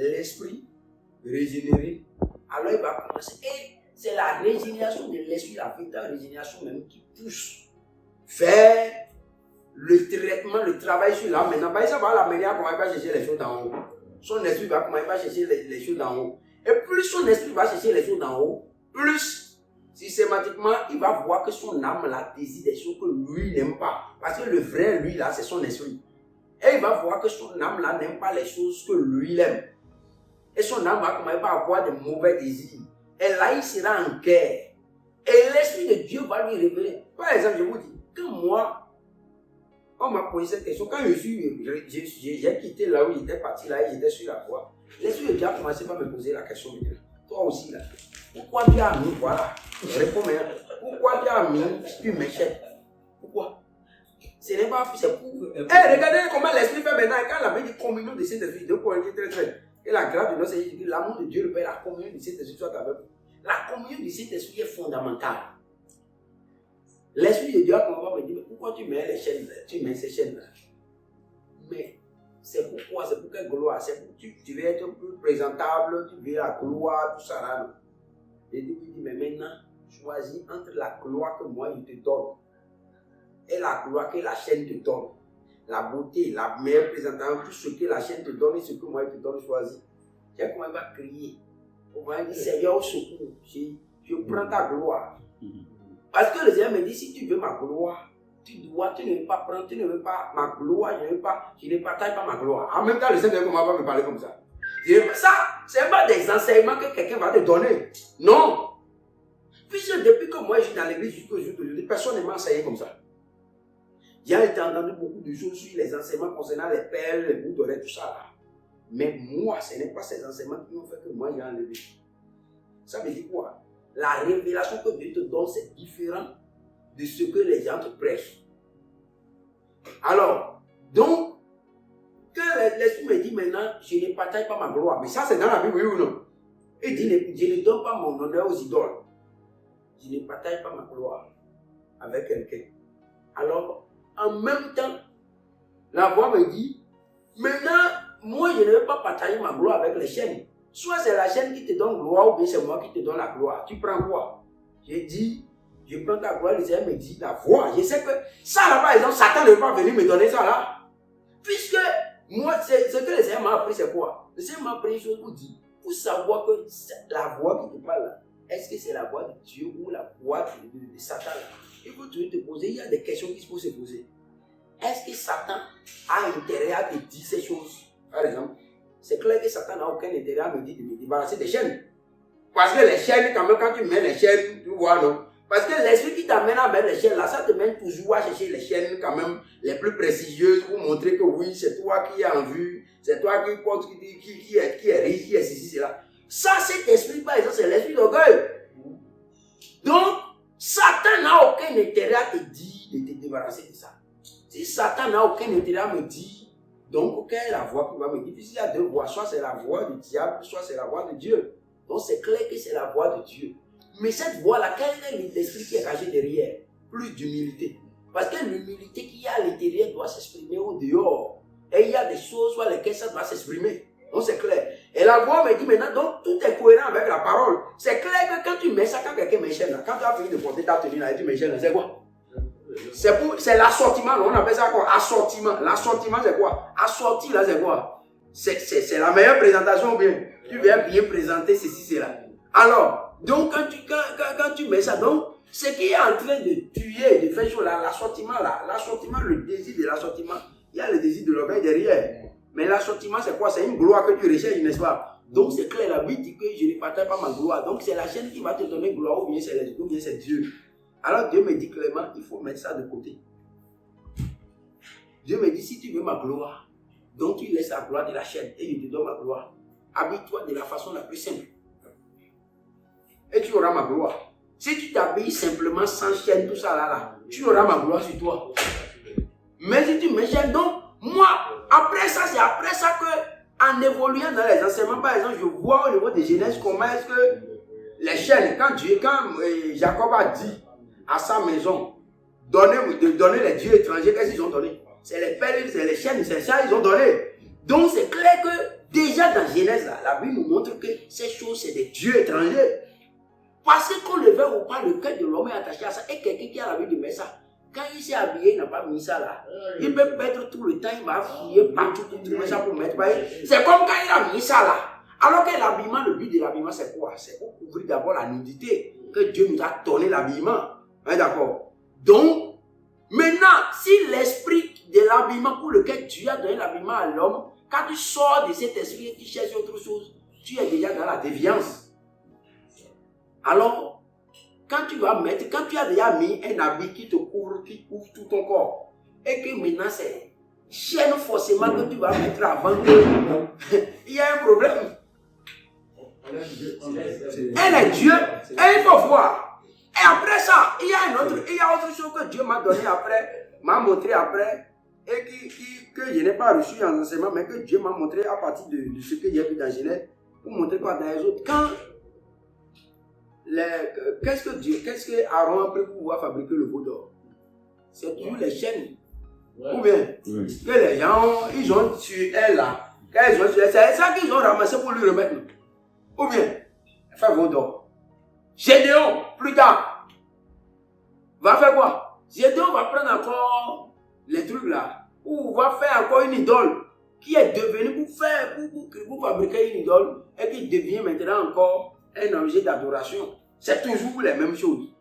l'esprit régénéré, alors il va commencer. Et c'est la régénération de l'esprit, la véritable régénération même qui pousse vers le traitement, le travail sur l'âme. Maintenant, ça va l'amener à comment il va chercher les choses d'en haut. Son esprit va comment il va chercher les choses d'en haut. Et plus son esprit va chercher les choses d'en haut, plus systématiquement il va voir que son âme la désire des choses que lui n'aime pas. Parce que le vrai lui là, c'est son esprit. Et il va voir que son âme là n'aime pas les choses que lui aime. Et son âme va comment il va avoir de mauvais désirs. Et là il sera en guerre. Et l'esprit de Dieu va lui révéler. Par exemple, je vous dis, que moi, on m'a posé cette question. Quand j'ai quitté là où j'étais parti, là, et j'étais sur la voie. L'esprit de Dieu a commencé par me poser la question. Toi aussi, là. Pourquoi Dieu a mis, voilà. Réponds-moi. Pourquoi Dieu a mis une méchette? Pourquoi? Ce n'est pas, c'est pour. Regardez comment l'esprit fait maintenant. Quand il avait dit communion de Saint-Esprit, 2 Corinthiens 13. Et la grâce de notre Seigneur Jésus, l'amour de Dieu, le Père, la communion de Saint-Esprit soit avec vous. La communion de Saint-Esprit est fondamentale. L'esprit de Dieu a commencé à me dire, mais pourquoi tu mets les chaînes là? Tu mets ces chaînes là. Mais c'est pourquoi? C'est pour quelle gloire? C'est pour que tu veux être plus présentable, tu veux la gloire, tout ça là. Et Dieu me dit, mais maintenant, choisis entre la gloire que moi je te donne et la gloire que la chaîne te donne. La beauté, la meilleure présentation, tout ce que la chaîne te donne et ce que moi je te donne, choisis. Tu sais comment il va crier. On va dire, Seigneur, au secours, je prends ta gloire. Parce que le Seigneur me dit, si tu veux ma gloire, tu ne veux pas prendre, tu ne veux pas ma gloire, je ne partage pas ma gloire. En même temps, le Seigneur va me parler comme ça. Ça, ce n'est pas des enseignements que quelqu'un va te donner. Non. Puisque depuis que moi je suis dans l'église jusqu'au jour d'aujourd'hui, personne ne m'a enseigné comme ça. J'ai entendu beaucoup de choses sur les enseignements concernant les perles, les bouts d'oreilles, tout ça là. Mais moi, ce n'est pas ces enseignements qui ont fait que moi j'ai enlevé. Ça veut dire quoi? La révélation que Dieu te donne, c'est différent de ce que les gens te prêchent. Alors, donc, que l'Esprit me dit maintenant, je ne partage pas ma gloire. Mais ça, c'est dans la Bible, oui ou non? Il dit, je ne donne pas mon honneur aux idoles. Je ne partage pas ma gloire avec quelqu'un. Alors, en même temps, la voix me dit, maintenant, moi, je ne vais pas partager ma gloire avec les chaînes. Soit c'est la chaîne qui te donne gloire, ou bien c'est moi qui te donne la gloire. Tu prends quoi? J'ai dit, je prends ta gloire, le Seigneur me dit la voix. Je sais que ça là, par exemple, Satan ne veut pas venir me donner ça là. Puisque moi, ce que le Seigneur m'a appris, c'est quoi? Le Seigneur m'a appris une chose pour dire, pour savoir que la voix qui te parle là, est-ce que c'est la voix de Dieu ou la voix de Satan là? Il faut toujours te poser, il y a des questions qu'il faut se poser. Est-ce que Satan a intérêt à te dire ces choses? Par exemple, c'est clair que Satan n'a aucun intérêt à me dire de me débarrasser des chaînes. Parce que les chaînes, quand même, quand tu mets les chaînes, tu vois, non? Parce que l'esprit qui t'amène à mettre les chaînes, là, ça te mène toujours à chercher les chaînes, quand même, les plus prestigieuses, pour montrer que oui, c'est toi qui es en vue, c'est toi qui porte, qui est riche, qui est ceci, cela. Ça, cet esprit, par exemple, c'est l'esprit d'orgueil. Donc, Satan n'a aucun intérêt à te dire de te débarrasser de ça. Si Satan n'a aucun intérêt à me dire, donc, quelle est la voix qui va me dire? Puisqu'il y a deux voix, soit c'est la voix du diable, soit c'est la voix de Dieu. Donc, c'est clair que c'est la voix de Dieu. Mais cette voix-là, quel est l'esprit qui est caché derrière? Plus d'humilité. Parce que l'humilité qu'il y a à l'intérieur doit s'exprimer au dehors. Et il y a des choses sur lesquelles ça doit s'exprimer. Donc, c'est clair. Et la voix me dit maintenant, donc, tout est cohérent avec la parole. C'est clair que quand tu mets ça, quand quelqu'un met chaîne là, quand tu as fini de porter ta tenue là et tu mets chaîne là, c'est quoi? C'est l'assortiment, on appelle ça quoi? Assortiment. L'assortiment, c'est quoi? Assorti, là, c'est quoi? C'est la meilleure présentation ou bien? Tu viens bien présenter ceci, cela. Alors, donc, quand tu mets ça, donc, ce qui est en train de tuer, de faire chose là, l'assortiment, le désir de l'assortiment, il y a le désir de l'orgueil derrière. Mais l'assortiment, c'est quoi? C'est une gloire que tu recherches, n'est-ce pas? Donc, c'est clair, la Bible dit que je ne partage pas ma gloire. Donc, c'est la chaîne qui va te donner gloire, ou bien c'est Dieu. Alors Dieu me dit clairement, il faut mettre ça de côté. Dieu me dit, si tu veux ma gloire, donc tu laisses la gloire de la chaîne et je te donne ma gloire. Habille-toi de la façon la plus simple. Et tu auras ma gloire. Si tu t'habilles simplement sans chaîne, tout ça là, tu auras ma gloire sur toi. Mais si tu mets chaîne, donc, moi, après ça, c'est après ça que, en évoluant dans les enseignements, par exemple, je vois au niveau de Genèse comment est-ce que les chaînes, quand Jacob a dit à sa maison, de donner les dieux étrangers, qu'est-ce qu'ils ont donné? C'est les perles, c'est les chaînes, c'est ça, ils ont donné. Donc c'est clair que déjà dans Genèse, là, la Bible nous montre que ces choses, c'est des dieux étrangers. Parce qu'on le veut ou pas, le cœur de l'homme est attaché à ça. Et quelqu'un qui a la vie de mettre ça, quand il s'est habillé, il n'a pas mis ça là. Il peut perdre tout le temps, il va fouiller partout pour trouver ça pour mettre. C'est comme quand il a mis ça là. Alors que l'habillement, le but de l'habillement, c'est quoi? C'est pour couvrir d'abord la nudité. Que Dieu nous a donné l'habillement. Hein, d'accord? Donc, maintenant, si l'esprit de l'habillement pour lequel Dieu a donné l'habillement à l'homme, quand tu sors de cet esprit et tu cherches autre chose, tu es déjà dans la déviance. Alors, quand tu as déjà mis un habit qui te couvre, qui couvre tout ton corps, et que maintenant c'est chaîne forcément que tu vas mettre avant que il y a un problème. Elle est Dieu, et il faut voir. Et après ça, il y a autre chose que Dieu m'a donné après, m'a montré après, et que je n'ai pas reçu en enseignement, mais que Dieu m'a montré à partir de ce que j'ai vu dans Genèse, pour montrer quoi dans les autres. Quand qu'est-ce que Aaron a pris pour pouvoir fabriquer le veau d'or? C'est toujours les chaînes. Ouais. Ou bien, que les gens, ils ont tué elle là. Quand ils ont tué elle, c'est ça qu'ils ont ramassé pour lui remettre. Ou bien, faire veau d'or. Gédéon, plus tard, va faire quoi? Gédéon va prendre encore les trucs là, ou va faire encore une idole qui est devenue pour fabriquer une idole et qui devient maintenant encore un objet d'adoration. C'est toujours les mêmes choses.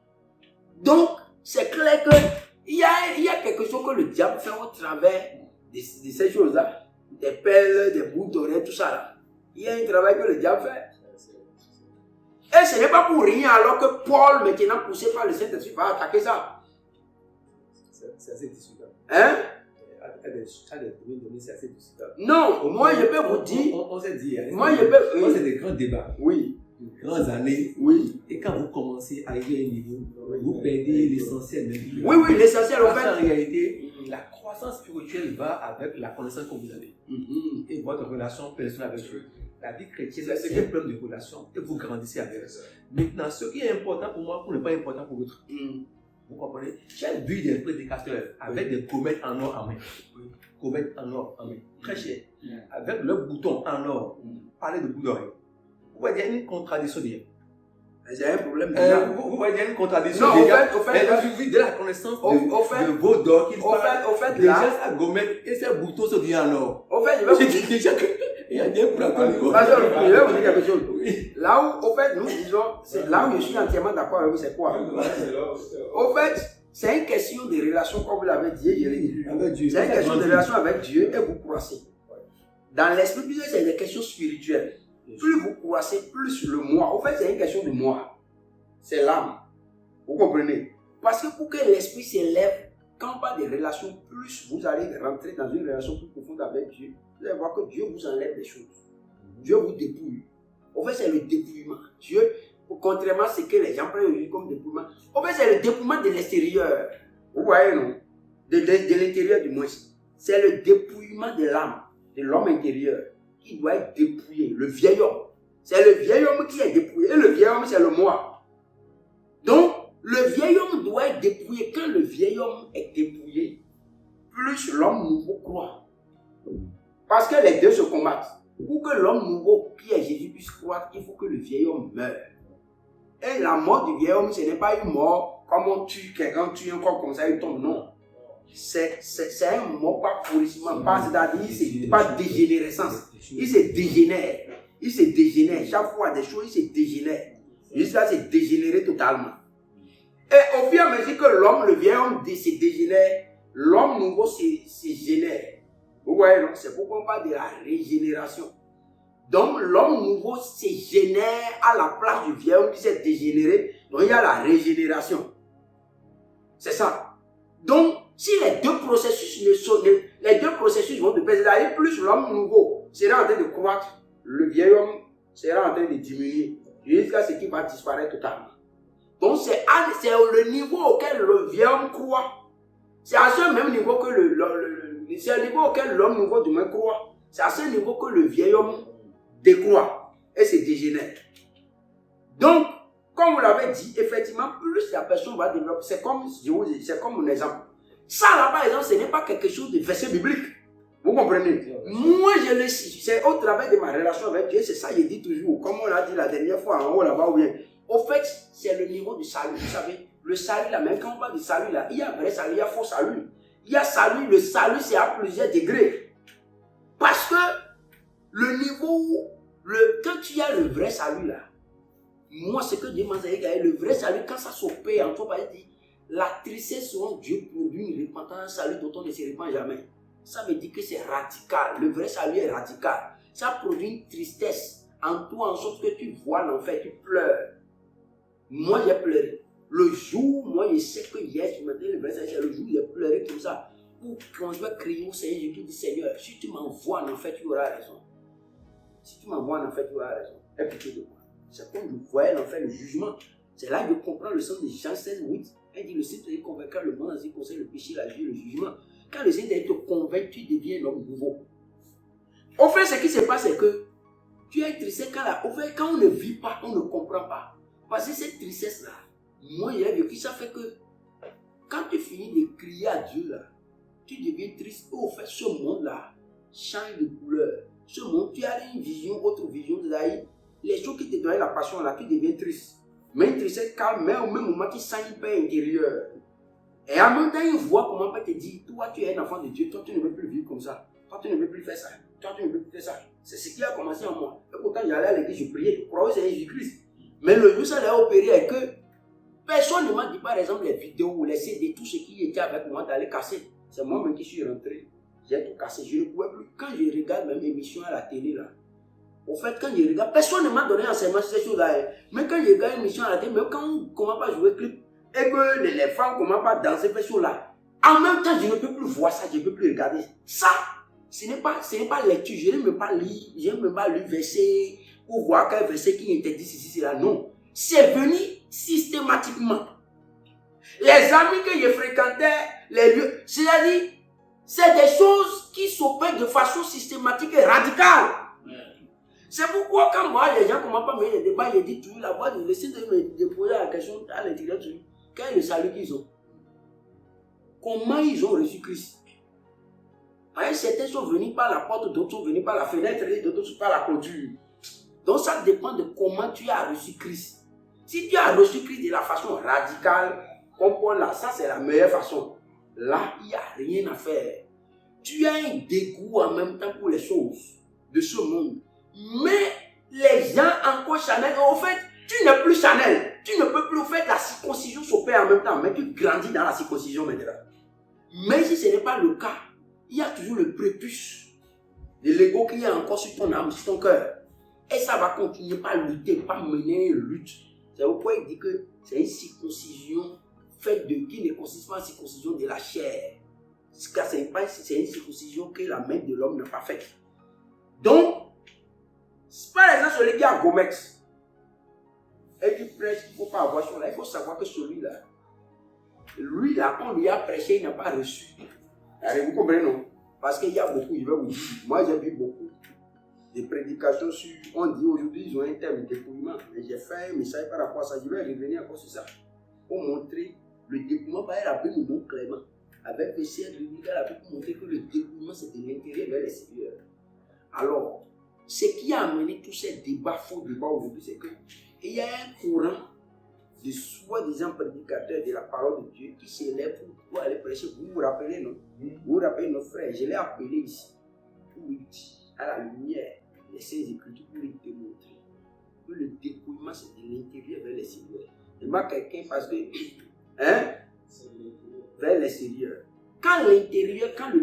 Donc, c'est clair qu'il y a quelque chose que le diable fait au travers de ces choses-là. Des perles, des bouts d'oreilles, tout ça là. Il y a un travail que le diable fait. Et ce n'est pas pour rien alors que Paul, maintenant poussé par le Saint-Esprit, va attaquer ça. C'est assez discutable. Hein? C'est assez discutable. Non, moi je peux vous dire. On s'est dit. Moi je peux. Moi c'est des grands débats. Oui. De grandes années. Oui. Et quand vous commencez à arriver à un niveau, vous perdez l'essentiel de vie. Oui, l'essentiel en fait. En réalité, la croissance spirituelle va avec la connaissance que vous avez. Et votre relation personnelle avec Dieu. La vie chrétienne, c'est un problème de relation et vous grandissez avec ça. Maintenant, ce qui est important pour moi, pour ne pas important pour l'autre. Vous comprenez? J'ai vu des prédicateurs avec des comètes en or en main. Comètes en or en main. Très cher. Avec le bouton en or. Parler de bout d'oreille. Vous voyez, il y a une contradiction derrière. C'est un problème. Vous voyez, il y a une contradiction non, derrière. Au fait, de la connaissance de vos d'or qu'il parle. Au fait, déjà, sa gommette et ses boutons sont déjà en or. Au fait, je vais vous dire déjà que. Il y a bien pour la niveau. Je vais vous dire quelque chose. Oui. Là où, au fait, nous disons, c'est là où je suis entièrement d'accord avec vous, c'est quoi? Au fait, c'est une question de relation, comme vous l'avez dit, c'est une question de relation avec Dieu et vous croissez. Dans l'esprit, puisque c'est des questions spirituelles. Plus vous croissez, plus le moi. Au fait, c'est une question de moi. C'est l'âme. Vous comprenez? Parce que pour que l'esprit s'élève, quand on parle de relations, plus vous allez rentrer dans une relation plus profonde avec Dieu, vous allez voir que Dieu vous enlève des choses. Dieu vous dépouille. Au fait, c'est le dépouillement. Dieu, contrairement à ce que les gens prennent comme dépouillement, au fait, c'est le dépouillement de l'extérieur. Vous voyez, non? De l'intérieur du moins. C'est le dépouillement de l'âme, de l'homme intérieur, qui doit être dépouillé. Le vieil homme. C'est le vieil homme qui est dépouillé. Et le vieil homme, c'est le moi. Donc, le vieil homme doit être dépouillé. Quand le vieil homme est dépouillé, plus l'homme nouveau croit. Parce que les deux se combattent. Pour que l'homme nouveau, qui est Jésus, puisse croître, il faut que le vieil homme meure. Et la mort du vieil homme, ce n'est pas une mort comme on tue quelqu'un, on tue un corps comme ça, il tombe. Non. C'est un mort pas pourrissement, c'est-à-dire c'est pas dégénérescence. Il se dégénère. Il se dégénère. Chaque fois des choses, il se dégénère. Jusqu'à se dégénérer totalement. Et au fur et à mesure que l'homme, le vieil homme se dégénère, l'homme nouveau se génère. Vous voyez, non? C'est pourquoi on parle de la régénération. Donc, l'homme nouveau se génère à la place du vieil homme qui s'est dégénéré. Donc, il y a la régénération. C'est ça. Donc, si les deux processus vont de paix, c'est-à-dire plus l'homme nouveau sera en train de croître, le vieil homme sera en train de diminuer jusqu'à ce qu'il va disparaître totalement. Donc, c'est le niveau auquel le vieil homme croit. C'est à ce même niveau que c'est le niveau auquel l'homme nouveau du moins croit. C'est à ce niveau que le vieil homme décroît et se dégénère. Donc, comme vous l'avez dit, effectivement, plus la personne va développer, c'est comme mon exemple. Ça là, par exemple, ce n'est pas quelque chose de verset biblique. Vous Vous comprenez? Moi, je le sais. C'est au travers de ma relation avec Dieu, c'est ça que je dis toujours. Comme on l'a dit la dernière fois en haut là-bas, ou bien. Au fait, c'est le niveau du salut. Vous savez, le salut là, même quand on parle du salut là, il y a vrai salut, il y a faux salut. Il y a salut, le salut c'est à plusieurs degrés. Parce que le niveau, quand tu as le vrai salut là, moi ce que Dieu m'a dit, le vrai salut, quand ça s'opère en toi, par exemple, la tristesse selon Dieu produit une repentance, un salut dont on ne se repent jamais. Ça veut dire que c'est radical. Le vrai salut est radical. Ça produit une tristesse en toi, en sorte que tu vois l'enfer, tu pleures. Moi, j'ai pleuré. Le jour, moi, je sais que hier, tu m'as dit le vrai salut, c'est le jour où j'ai pleuré comme ça. Ou quand je vais crier au Seigneur, je te dis, Seigneur, si tu m'envoies en enfer, tu auras raison. Si tu m'envoies en enfer, tu auras raison. Aie pitié de moi. C'est comme je voyais l'enfer, le jugement. C'est là que je comprends le sens de Jean 16, 8. Elle dit, le Saint-Esprit convaincra le monde en ce qui concerne le péché, la vie, le jugement. Quand le Saint-Esprit te convainc, tu deviens un homme nouveau. Au fait, ce qui se passe, c'est que tu es triste quand on ne vit pas, on ne comprend pas. Parce que cette tristesse-là, moi, j'ai vécu, ça fait que quand tu finis de crier à Dieu, là, tu deviens triste. Au fait, ce monde-là change de couleur. Ce monde, tu as une vision, autre vision, c'est-à-dire les choses qui te donnent la passion, là, tu deviens triste. Mais une tristesse calme, mais au même moment, tu sens une paix intérieure. Et en même temps, une voix comment te dire, toi, tu es un enfant de Dieu, toi, tu ne veux plus vivre comme ça. Toi, tu ne veux plus faire ça. Toi, tu ne veux plus faire ça. C'est ce qui a commencé en moi. Et pourtant, j'allais à l'église, je priais, je croyais que c'est Jésus-Christ. Mais le jour, ça l'a opéré est que personne ne m'a dit, par exemple, les vidéos ou les CD, tout ce qui était avec moi d'aller casser. C'est moi-même qui suis rentré. J'ai tout cassé. Je ne pouvais plus. Quand je regarde même émission à la télé, là, au fait, quand je regarde, personne ne m'a donné enseignement sur ces choses-là. Mais quand je regarde une émission à la télé, même quand on ne commence pas à jouer clip, et que les femmes ne commencent pas à danser ces choses-là, en même temps, je ne peux plus voir ça, je ne peux plus regarder. Ça, ce n'est pas lecture. Je n'aime pas lire verset ou voir quel verset qui interdit ceci, cela. Non. C'est venu systématiquement. Les amis que je fréquentais, les lieux, c'est-à-dire, c'est des choses qui s'opèrent de façon systématique et radicale. C'est pourquoi quand moi, les gens ne commencent pas à mener des débats, je dis toujours la voix de laisser de me poser la question à l'intérieur de lui. Quel est le salut qu'ils ont? Comment ils ont reçu Christ? Certains sont venus par la porte, d'autres sont venus par la fenêtre, et d'autres sont par la clôture. Donc ça dépend de comment tu as reçu Christ. Si tu as reçu Christ de la façon radicale, comme Paul là, ça c'est la meilleure façon. Là, il n'y a rien à faire. Tu as un dégoût en même temps pour les choses de ce monde. Mais les gens encore charnels, en fait, tu n'es plus charnel. Tu ne peux plus faire la circoncision s'opère en même temps, mais tu grandis dans la circoncision maintenant. Mais si ce n'est pas le cas, il y a toujours le prépuce de l'ego qui est encore sur ton âme, sur ton cœur. Et ça va continuer par lutter, par mener une lutte. C'est pourquoi il dit que c'est une circoncision faite de qui ne consiste pas en circoncision de la chair. Car c'est une circoncision que la main de l'homme n'a pas faite. Donc, par exemple, celui qui a Gomex, et qui prêche, il ne faut pas avoir ça là, il faut savoir que celui-là, lui là, on lui a prêché, il n'a pas reçu. Allez, vous comprenez, non? Parce qu'il y a beaucoup, je vais vous dire, moi j'ai vu beaucoup de prédications sur, on dit aujourd'hui, ils ont un terme de dépouillement, mais j'ai fait un message par rapport à ça, je vais revenir encore sur ça, pour montrer le dépouillement par la Bible non clairement. Avec le ciel biblique, elle a pu montrer que le dépouillement c'est de l'intérieur vers l'extérieur. Alors, ce qui a amené tous ces débats, faux débats aujourd'hui, c'est qu'il y a un courant de soi-disant prédicateurs de la parole de Dieu qui s'élève pour aller prêcher. Vous vous rappelez, non? Vous vous rappelez notre frère, je l'ai appelé ici pour lui dire à la lumière des Saintes Écritures pour lui démontrer que le dépouillement c'est de l'intérieur vers l'extérieur. Et moi, quelqu'un, parce que, vers l'extérieur. Quand le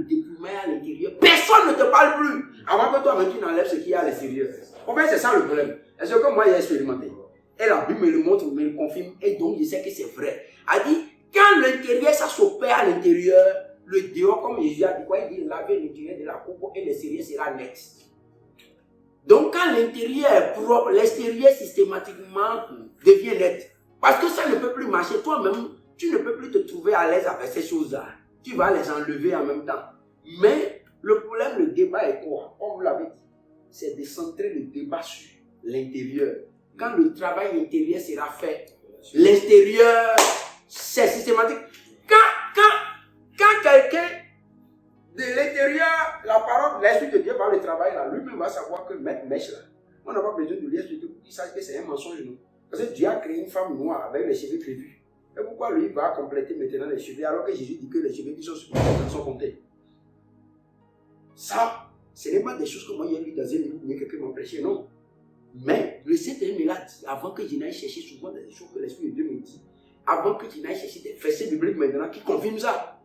dépouillement est à l'intérieur, personne ne te parle plus. Avant que toi-même tu n'enlèves ce qu'il y a à l'extérieur. En fait, c'est ça le problème. Est-ce que moi j'ai expérimenté? Et la Bible me le montre, me le confirme, et donc je sais que c'est vrai. Elle dit, quand l'intérieur, ça s'opère à l'intérieur, le dehors, comme Jésus a dit, quoi, il dit, laver l'intérieur de la coupe et l'extérieur sera net. Donc quand l'intérieur est propre, l'extérieur systématiquement devient net. Parce que ça ne peut plus marcher. Toi-même, tu ne peux plus te trouver à l'aise avec ces choses-là. Tu vas les enlever en même temps. Mais le problème, le débat est quoi? Comme vous l'avez dit, c'est de centrer le débat sur l'intérieur. Quand le travail intérieur sera fait, l'extérieur, c'est systématique. Quand quelqu'un de l'intérieur, la parole quand l'Esprit de Dieu va le travailler là, lui-même va savoir que mettre mèche là, on n'a pas besoin de lui expliquer pour qu'il sache que c'est un mensonge. Non? Parce que Dieu a créé une femme noire avec les cheveux crépus. Et pourquoi lui va compléter maintenant les cheveux alors que Jésus dit que les cheveux qui sont sur la tête sont comptés? Ça, ce n'est pas des choses que moi j'ai lu dans un livre ou bien quelqu'un m'a prêché, non. Mais le Saint-Esprit me l'a dit avant que je n'aille chercher souvent des choses que l'Esprit de Dieu me dit. Avant que je n'aille chercher des versets bibliques maintenant qui confirment ça.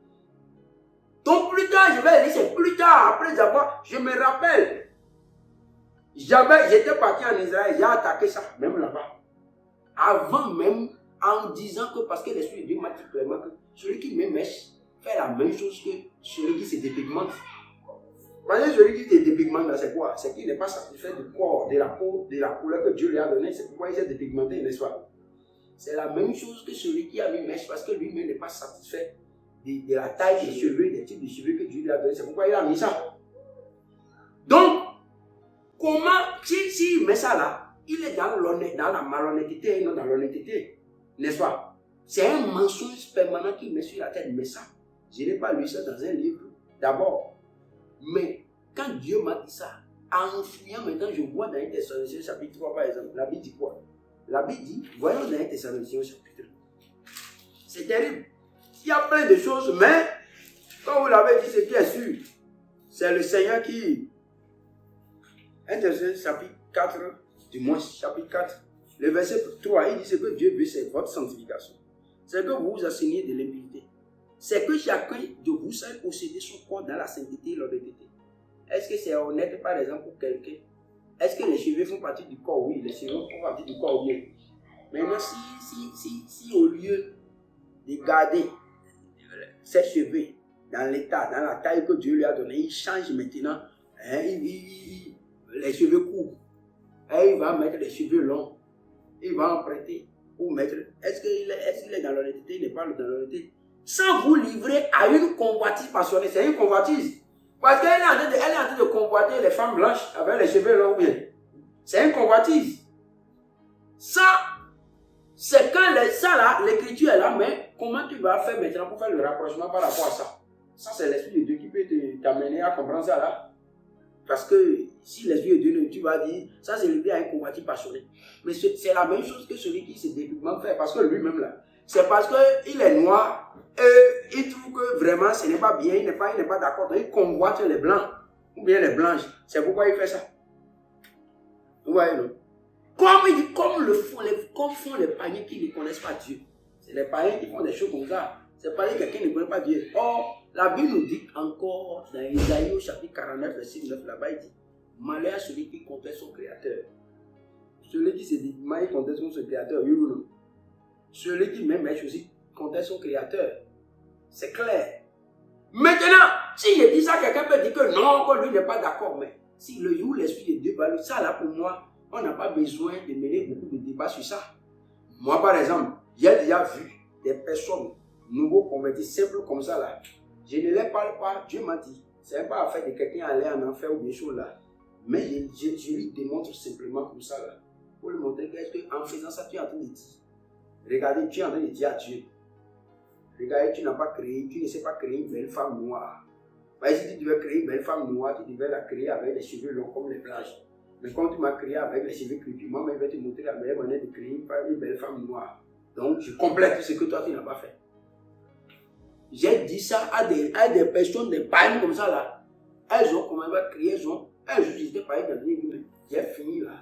Donc plus tard, je vais lire, c'est plus tard, après avoir, je me rappelle. J'étais parti en Israël, j'ai attaqué ça, même là-bas. Avant même, en disant que parce que l'Esprit de Dieu m'a dit clairement que celui qui me mèche fait la même chose que celui qui se dépigmente. Parce que celui qui se dépigmente là, c'est quoi? C'est qu'il n'est pas satisfait du corps, de la peau, de la couleur que Dieu lui a donnée. C'est pourquoi il s'est dépigmenté, n'est-ce pas? C'est la même chose que celui qui a mis mèche parce que lui-même n'est pas satisfait de la taille des cheveux, des types de cheveux que Dieu lui a donné. C'est pourquoi il a mis ça. Donc, comment, s'il met ça là, il est dans la malhonnêteté et non dans l'honnêteté. N'est-ce pas? C'est un mensonge permanent qu'il met sur la tête. Mais ça, je n'ai pas lu ça dans un livre d'abord. Mais quand Dieu m'a dit ça, en fouillant maintenant, je vois dans 1 Thessaloniciens chapitre 3 par exemple, la Bible dit quoi? La Bible dit, voyons dans 1 Thessaloniciens chapitre 3. C'est terrible. Il y a plein de choses, mais comme vous l'avez dit, ce qui est sûr, c'est le Seigneur qui... 1 Thessaloniciens chapitre 4, du moins chapitre 4, le verset 3, il dit ce que Dieu veut, c'est votre sanctification. C'est que vous vous enseignez de l'impiété. C'est que chacun de vous sache posséder son corps dans la sainteté et l'honnêteté. Est-ce que c'est honnête par exemple pour quelqu'un? Est-ce que les cheveux font partie du corps? Oui, les cheveux font partie du corps, oui. Maintenant, si au lieu de garder ses cheveux dans l'état, dans la taille que Dieu lui a donnée, il change maintenant, hein, les cheveux courts, et il va mettre les cheveux longs, il va emprunter pour mettre. Est-ce qu'il est dans l'honnêteté? Il n'est pas dans l'honnêteté. Sans vous livrer à une convoitise passionnée, c'est une convoitise. Parce qu'elle est en train de convoiter les femmes blanches avec les cheveux longs. C'est une convoitise. Ça, c'est quand ça là, l'écriture est là, mais comment tu vas faire maintenant pour faire le rapprochement par rapport à ça? Ça, c'est l'Esprit de Dieu qui peut t'amener à comprendre ça là. Parce que si l'Esprit de Dieu, tu vas dire, ça c'est lié à une convoitise passionnée. Mais c'est la même chose que celui qui se dépigmente fait, parce que lui-même là, c'est parce qu'il est noir et il trouve que vraiment ce n'est pas bien, il n'est pas d'accord, donc il convoite les blancs ou bien les blanches. C'est pourquoi il fait ça. Vous voyez, non? Comme font les païens qui ne connaissent pas Dieu. C'est les païens qui font des choses comme ça. C'est païens qui ne connaissent pas Dieu. Or, la Bible nous dit encore dans Isaïe au chapitre 49, verset 9, là-bas, il dit, malheur à celui qui conteste son créateur. Celui qui se dit, il conteste son créateur, oui ou non? Celui qui même est aussi conteste son créateur. C'est clair. Maintenant, si je dis ça, quelqu'un peut dire que non, que lui n'est pas d'accord. Mais si le jour où l'Esprit de Dieu parle, ça là pour moi, on n'a pas besoin de mener beaucoup de débats sur ça. Moi, par exemple, j'ai déjà vu des personnes nouveaux convertis, simples comme ça là. Je ne les parle pas, Dieu m'a dit. Ce n'est pas affaire de quelqu'un aller en enfer ou des choses là. Mais je lui démontre simplement comme ça là. Pour lui montrer qu'en faisant ça, tu es en train de dire. Regardez, tu es en train de dire à Dieu. Regardez, tu n'as pas créé, tu ne sais pas créer une belle femme noire. Mais si tu devais créer une belle femme noire, tu devais la créer avec les cheveux longs comme les blanches. Mais quand tu m'as créé avec les cheveux crépus, moi, je vais te montrer la meilleure manière de créer une belle femme noire. Donc, je complète ce que toi, tu n'as pas fait. J'ai dit ça à des personnes, des païens comme ça là. Elles ont commencé à crier, elles ont j'étais païen dans les livres. J'ai fini là.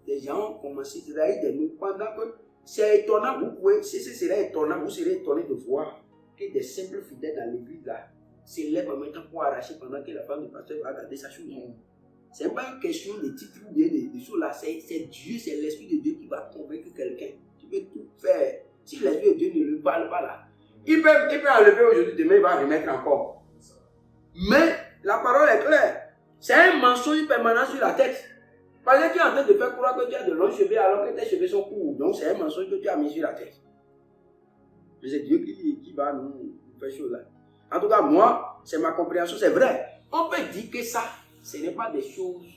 Les gens ont commencé à dire des mots pendant que c'est étonnant, vous pouvez, si ce serait étonnant, vous serez étonné de voir que des simples fidèles dans l'église là s'élèvent en même temps pour arracher pendant que la femme du pasteur va regarder sa chose. Ce n'est pas une question de titre ou bien de choses là, c'est Dieu, c'est l'Esprit de Dieu qui va convaincre quelqu'un. Tu peux tout faire. Si l'Esprit de Dieu ne lui parle pas là, il peut enlever aujourd'hui, demain il va remettre encore. Mais la parole est claire. C'est un mensonge permanent sur la tête. Parce que tu es en train de faire croire que tu as de longs cheveux alors que tes cheveux sont courts. Donc c'est un mensonge que tu as mis sur la tête. C'est Dieu qui va nous faire chose là. En tout cas, moi, c'est ma compréhension, c'est vrai. On peut dire que ça, ce n'est pas des choses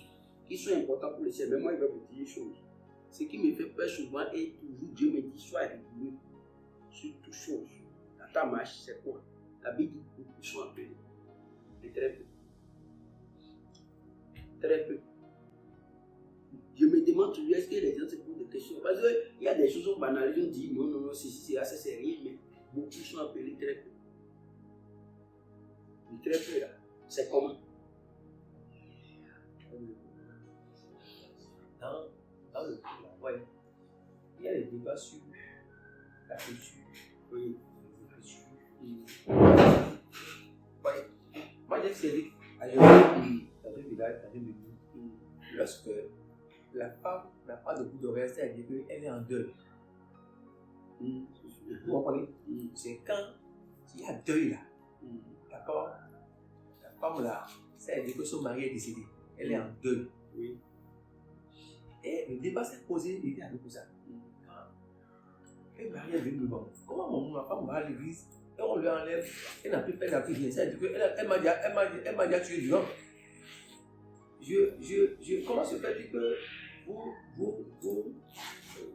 qui sont importantes pour le ciel. Mais moi, je vais vous dire une chose. Ce qui me fait peur souvent est toujours Dieu me dit, sois rigoureux sur toutes choses. Dans ta marche, c'est quoi? La Bible dit beaucoup sont appelés. C'est très peu. Très peu. Je me demande toujours, est-ce que les gens se posent des questions? Parce qu'il y a des choses qu'on banalise, on dit non, non, non, c'est là, ça c'est rien, mais beaucoup sont appelés très peu. Très peu là. C'est comment? Dans le coup, là, ouais. Il y a des débats sur la culture. Oui. Ouais. Moi, j'ai servi ailleurs, dans un village, dans une ville, lorsque la femme n'a pas de bout d'oreille, c'est-à-dire qu'elle est en deuil. Vous comprenez? C'est quand il y a deuil là. D'accord? La femme là, c'est-à-dire que son mari est décédé. Elle est en deuil. Oui. Et le débat s'est posé, il était avec ça. Et Marie est venue me voir. Comment ma femme va à l'église et on lui enlève, elle n'a plus rien. C'est-à-dire qu'elle m'a dit à tuer du homme. Comment se fait-il que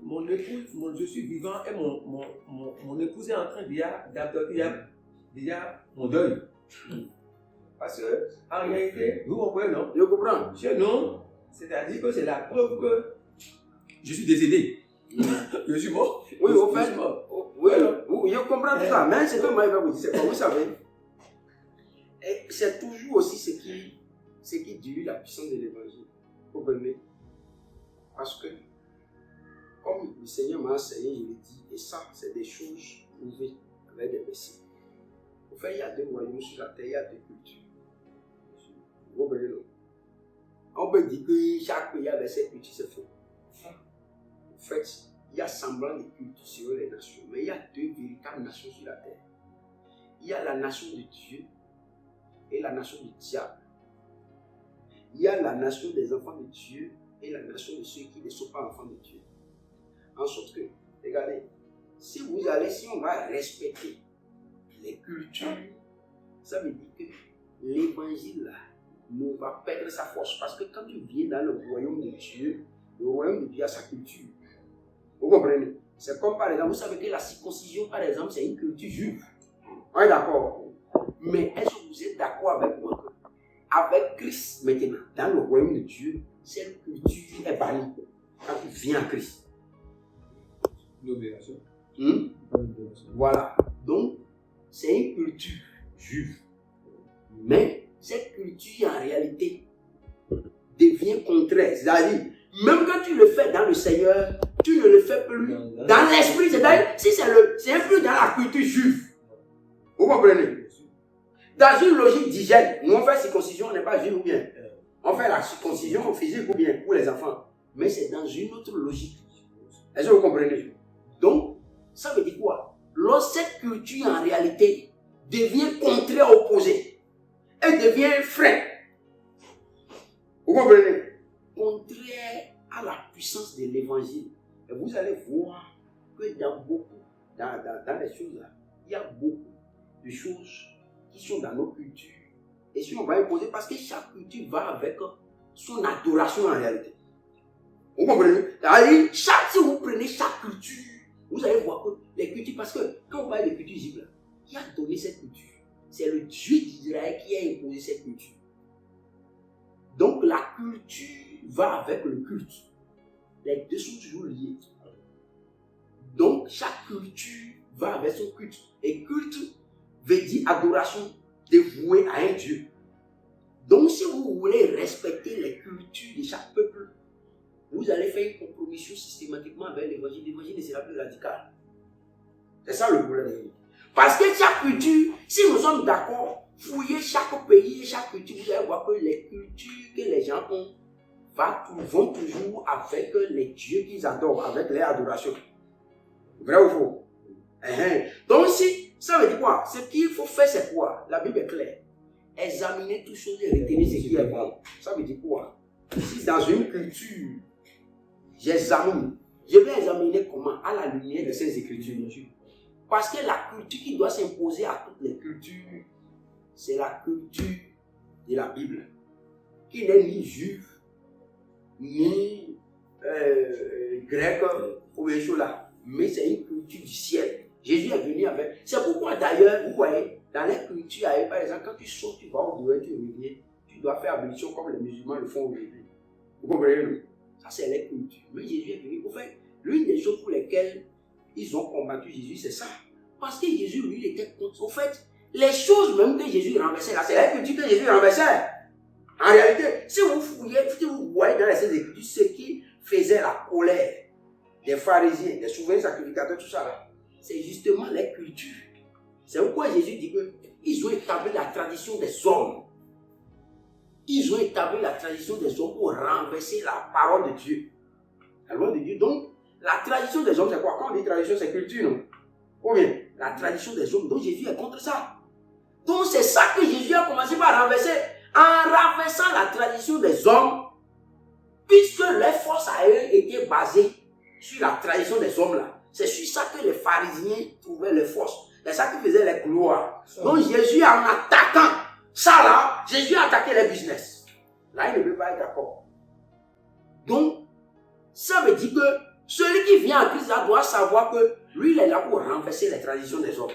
mon épouse, je suis vivant et mon épouse est en train d'adopter déjà mon deuil. Parce que, en réalité, vous comprenez, non? Je comprends. Chez nous, c'est-à-dire que c'est la preuve que je suis décédé. Je suis mort. Oui, au fait, oui, Alors, je comprends tout ça, mais c'est que moi, je vais vous dire, c'est quoi, vous savez, et c'est toujours aussi ce qui dilue la puissance de l'évangile. Vous comprenez? Parce que, comme le Seigneur m'a enseigné, il me dit, et ça, c'est des choses prouvées avec des versets. Au fait, il y a 2 royaumes sur la terre, il y a 2 cultures. Vous comprenez, non? On peut dire que chaque pays avait ses cultures, c'est faux. En fait, il y a semblant de culture sur les nations, mais il y a 2 véritables nations sur la terre. Il y a la nation de Dieu et la nation du diable. Il y a la nation des enfants de Dieu et la nation de ceux qui ne sont pas enfants de Dieu. En sorte que, regardez, si on va respecter les cultures, ça veut dire que l'évangile là ne va perdre sa force. Parce que quand tu viens dans le royaume de Dieu a sa culture. Vous comprenez? C'est comme par exemple, vous savez que la circoncision, par exemple, c'est une culture juive. On est d'accord? Mais est-ce que vous êtes d'accord avec moi que avec Christ maintenant, dans le royaume de Dieu, cette culture est bannie quand tu viens à Christ? L'obligation. Voilà. Donc, c'est une culture juive. Mais cette culture, en réalité, devient contraire. C'est-à-dire, même quand tu le fais dans le Seigneur, tu ne le fais plus dans l'esprit. C'est-à-dire, si c'est un peu dans la culture juive. Vous comprenez? Dans une logique d'hygiène, nous on fait circoncision, on n'est pas juif ou bien. On fait la circoncision physique ou bien pour les enfants. Mais c'est dans une autre logique. Est-ce que vous comprenez? Donc, ça veut dire quoi? Lorsque cette culture en réalité devient contraire, opposée, elle devient frein. Vous comprenez? Contraire à la puissance de l'évangile. Et vous allez voir que dans les choses là, il y a beaucoup de choses qui sont dans nos cultures. Et si on va imposer, parce que chaque culture va avec son adoration en réalité. Vous comprenez? Si vous prenez chaque culture, vous allez voir que les cultures, parce que quand on parle de culture juive, qui a donné cette culture? C'est le Dieu d'Israël qui a imposé cette culture. Donc la culture va avec le culte. Les deux sont toujours liés. Donc chaque culture va avec son culte. Et culte veut dire adoration dévouée à un Dieu. Donc si vous voulez respecter les cultures de chaque peuple, vous allez faire une compromission systématiquement avec l'évangile. L'évangile ne sera plus radical. C'est ça le problème. Parce que chaque culture, si nous sommes d'accord, fouillez chaque pays et chaque culture, vous allez voir que les cultures que les gens ont vont toujours avec les dieux qu'ils adorent, avec leur adoration. Vrai ou faux? Donc si, ça veut dire quoi? Ce qu'il faut faire, c'est quoi? La Bible est claire. Examiner toutes choses et retenir ce qui est bon. Ça veut dire quoi? Si dans une culture, j'examine, je vais examiner comment? À la lumière de ces écritures. Parce que la culture qui doit s'imposer à toutes les cultures, c'est la culture de la Bible, qui n'est ni juive, ni grecque ou quelque chose là, mais c'est une culture du ciel. Jésus est venu avec. C'est pourquoi d'ailleurs, vous voyez, dans les cultures, par exemple, quand tu sautes, tu vas au dehors, tu reviens, tu tu dois faire abolition comme les musulmans le font aujourd'hui. Vous comprenez, non? Ça, c'est la culture. Mais Jésus est venu pour faire l'une des choses pour lesquelles ils ont combattu Jésus, c'est ça. Parce que Jésus, lui, il était contre. Au fait, les choses même que Jésus renversait, là, c'est la culture que Jésus renversait. En réalité, si vous fouillez, si vous voyez dans les Écritures ce qui faisait la colère des pharisiens, des souverains sacrificateurs, tout ça là, c'est justement les cultures. C'est pourquoi Jésus dit qu'ils ont établi la tradition des hommes. Ils ont établi la tradition des hommes pour renverser la parole de Dieu. La loi de Dieu. Donc, la tradition des hommes, c'est quoi? Quand on dit tradition, c'est culture, non? Ou bien, la tradition des hommes. Donc, Jésus est contre ça. Donc, c'est ça que Jésus a commencé par renverser. En renversant la tradition des hommes, puisque leur force à eux était basée sur la tradition des hommes là. C'est sur ça que les pharisiens trouvaient leur force. C'est ça qui faisait les gloires. Donc Jésus, en attaquant ça là, Jésus a attaqué les business. Là, il ne peut pas être d'accord. Donc, ça veut dire que celui qui vient en Christ là doit savoir que lui, il est là pour renverser les traditions des hommes.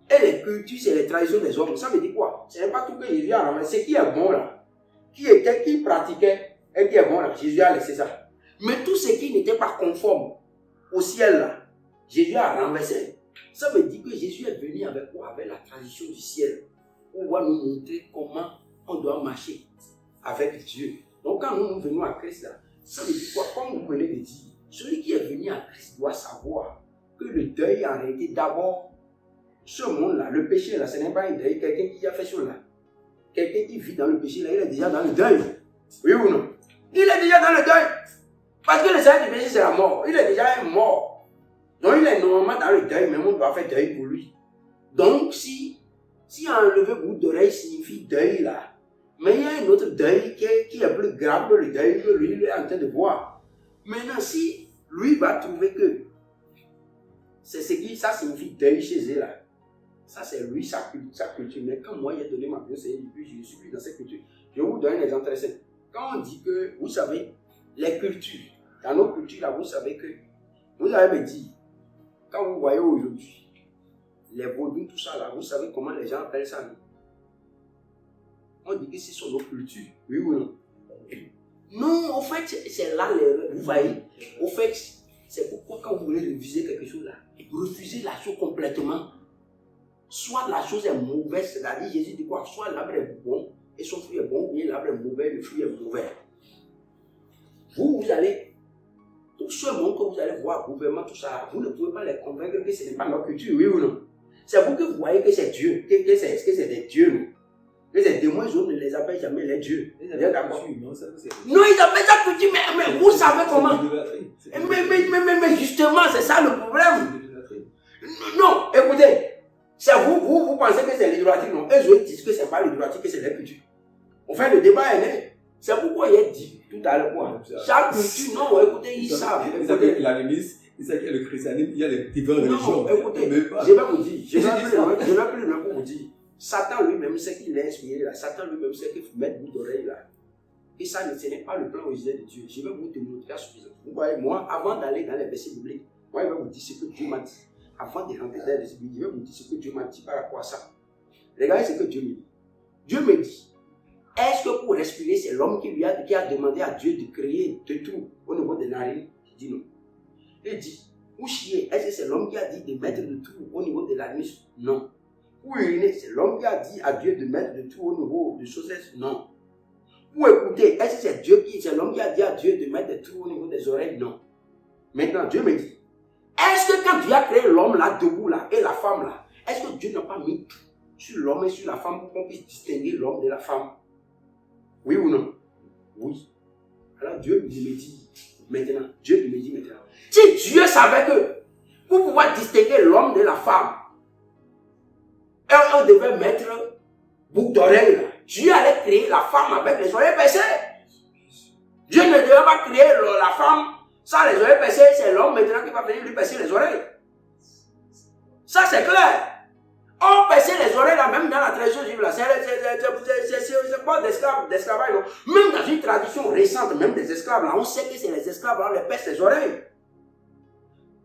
Et les cultures, c'est les traditions des hommes. Ça veut dire quoi? Ce n'est pas tout que Jésus a renversé. Qui est bon là? Qui pratiquait et qui est bon là? Jésus a laissé ça. Mais tout ce qui n'était pas conforme au ciel là, Jésus a renversé. Ça veut dire que Jésus est venu avec quoi? Avec la tradition du ciel. On va nous montrer comment on doit marcher avec Dieu. Donc quand nous venons à Christ là, ça veut dire quoi? Comme vous venez de dire, celui qui est venu à Christ doit savoir que le deuil en réalité d'abord, ce monde-là, le péché là, ce n'est pas un deuil, quelqu'un qui a fait cela. Quelqu'un qui vit dans le péché là, il est déjà dans le deuil. Oui ou non? Il est déjà dans le deuil. Parce que le salaire du péché, c'est la mort. Il est déjà mort. Donc il est normalement dans le deuil, mais on doit faire deuil pour lui. Donc si enlever bout d'oreille signifie deuil là, mais il y a un autre deuil qui est plus grave que le deuil que lui il est en train de voir. Maintenant, si lui va trouver que c'est ce qui ça signifie deuil chez eux là, ça c'est lui, sa culture. Mais quand moi j'ai donné ma vie au Seigneur, depuis je ne suis plus dans cette culture. Je vous donne un exemple très simple. Quand on dit que, vous savez, les cultures, dans nos cultures là, vous savez que, vous allez me dire, quand vous voyez aujourd'hui, les vaudous, tout ça là, vous savez comment les gens appellent ça, non? On dit que ce sont nos cultures, oui ou non? Non, en fait, c'est là l'erreur, vous voyez. Au fait, c'est pourquoi quand vous voulez réviser quelque chose là, refusez la chose complètement. Soit la chose est mauvaise, c'est-à-dire Jésus dit quoi? Soit l'arbre est bon et son fruit est bon, ou bien l'arbre est mauvais, le fruit est mauvais. Vous allez, tout ce monde que vous allez voir, gouvernement, tout ça, vous ne pouvez pas les convaincre que ce n'est pas leur culture, oui ou non? C'est vous que vous voyez que c'est Dieu, que c'est des dieux, non? Que ces démons, ils ne les appellent jamais les dieux. Non, ils appellent ça culture, mais vous savez comment? Mais justement, c'est ça le problème. Non, écoutez, c'est vous pensez que c'est l'idolâtrie, non? Eux disent que ce n'est pas l'idolâtrie, que c'est la culture. Enfin, le débat est né. C'est pourquoi il a dit tout à l'heure quoi. Chaque culture, non, écoutez, ils savent. Ils savent que l'animisme, ils savent que le christianisme, il y a les différentes religions. Non, écoutez, je vais vous dire, je vais plus loin pour vous dire. Satan lui-même sait qu'il est inspiré là. Satan lui-même sait qu'il faut mettre bout d'oreille là. Et ça, ce n'est pas le plan originel de Dieu. Je vais vous démontrer à suffisant. Vous voyez, moi, avant d'aller dans les versets bibliques, moi, je vais vous dire ce que Dieu m'a dit. Avant de rentrer dans les versets bibliques, je vais vous dire ce que Dieu m'a dit par rapport à ça. Regardez ce que Dieu me dit. Dieu me dit, est-ce que pour respirer, c'est l'homme qui a demandé à Dieu de créer de tout au niveau des narines? Il dit non. Il dit, ou chier, est-ce que c'est l'homme qui a dit de mettre de tout au niveau de l'anus? Non. Ou uriner, c'est l'homme qui a dit à Dieu de mettre de tout au niveau des chaussettes? Non. Ou écouter, est-ce que c'est l'homme qui a dit à Dieu de mettre de tout au niveau des oreilles? Non. Maintenant, Dieu me dit, est-ce que quand Dieu a créé l'homme là, debout là, et la femme là, est-ce que Dieu n'a pas mis tout sur l'homme et sur la femme pour qu'on puisse distinguer l'homme de la femme? Oui ou non? Oui. Alors Dieu me dit maintenant, si Dieu savait que pour pouvoir distinguer l'homme de la femme, on devait mettre boucle d'oreille là. Dieu allait créer la femme avec les oreilles percées. Dieu ne devait pas créer la femme sans les oreilles percées, c'est l'homme maintenant qui va venir lui percer les oreilles. Ça c'est clair. On perçait les oreilles là, même dans la tradition juive là, c'est pas d'esclavage, non. Même dans une tradition récente, même des esclaves là, on sait que c'est les esclaves là, on les perce les oreilles.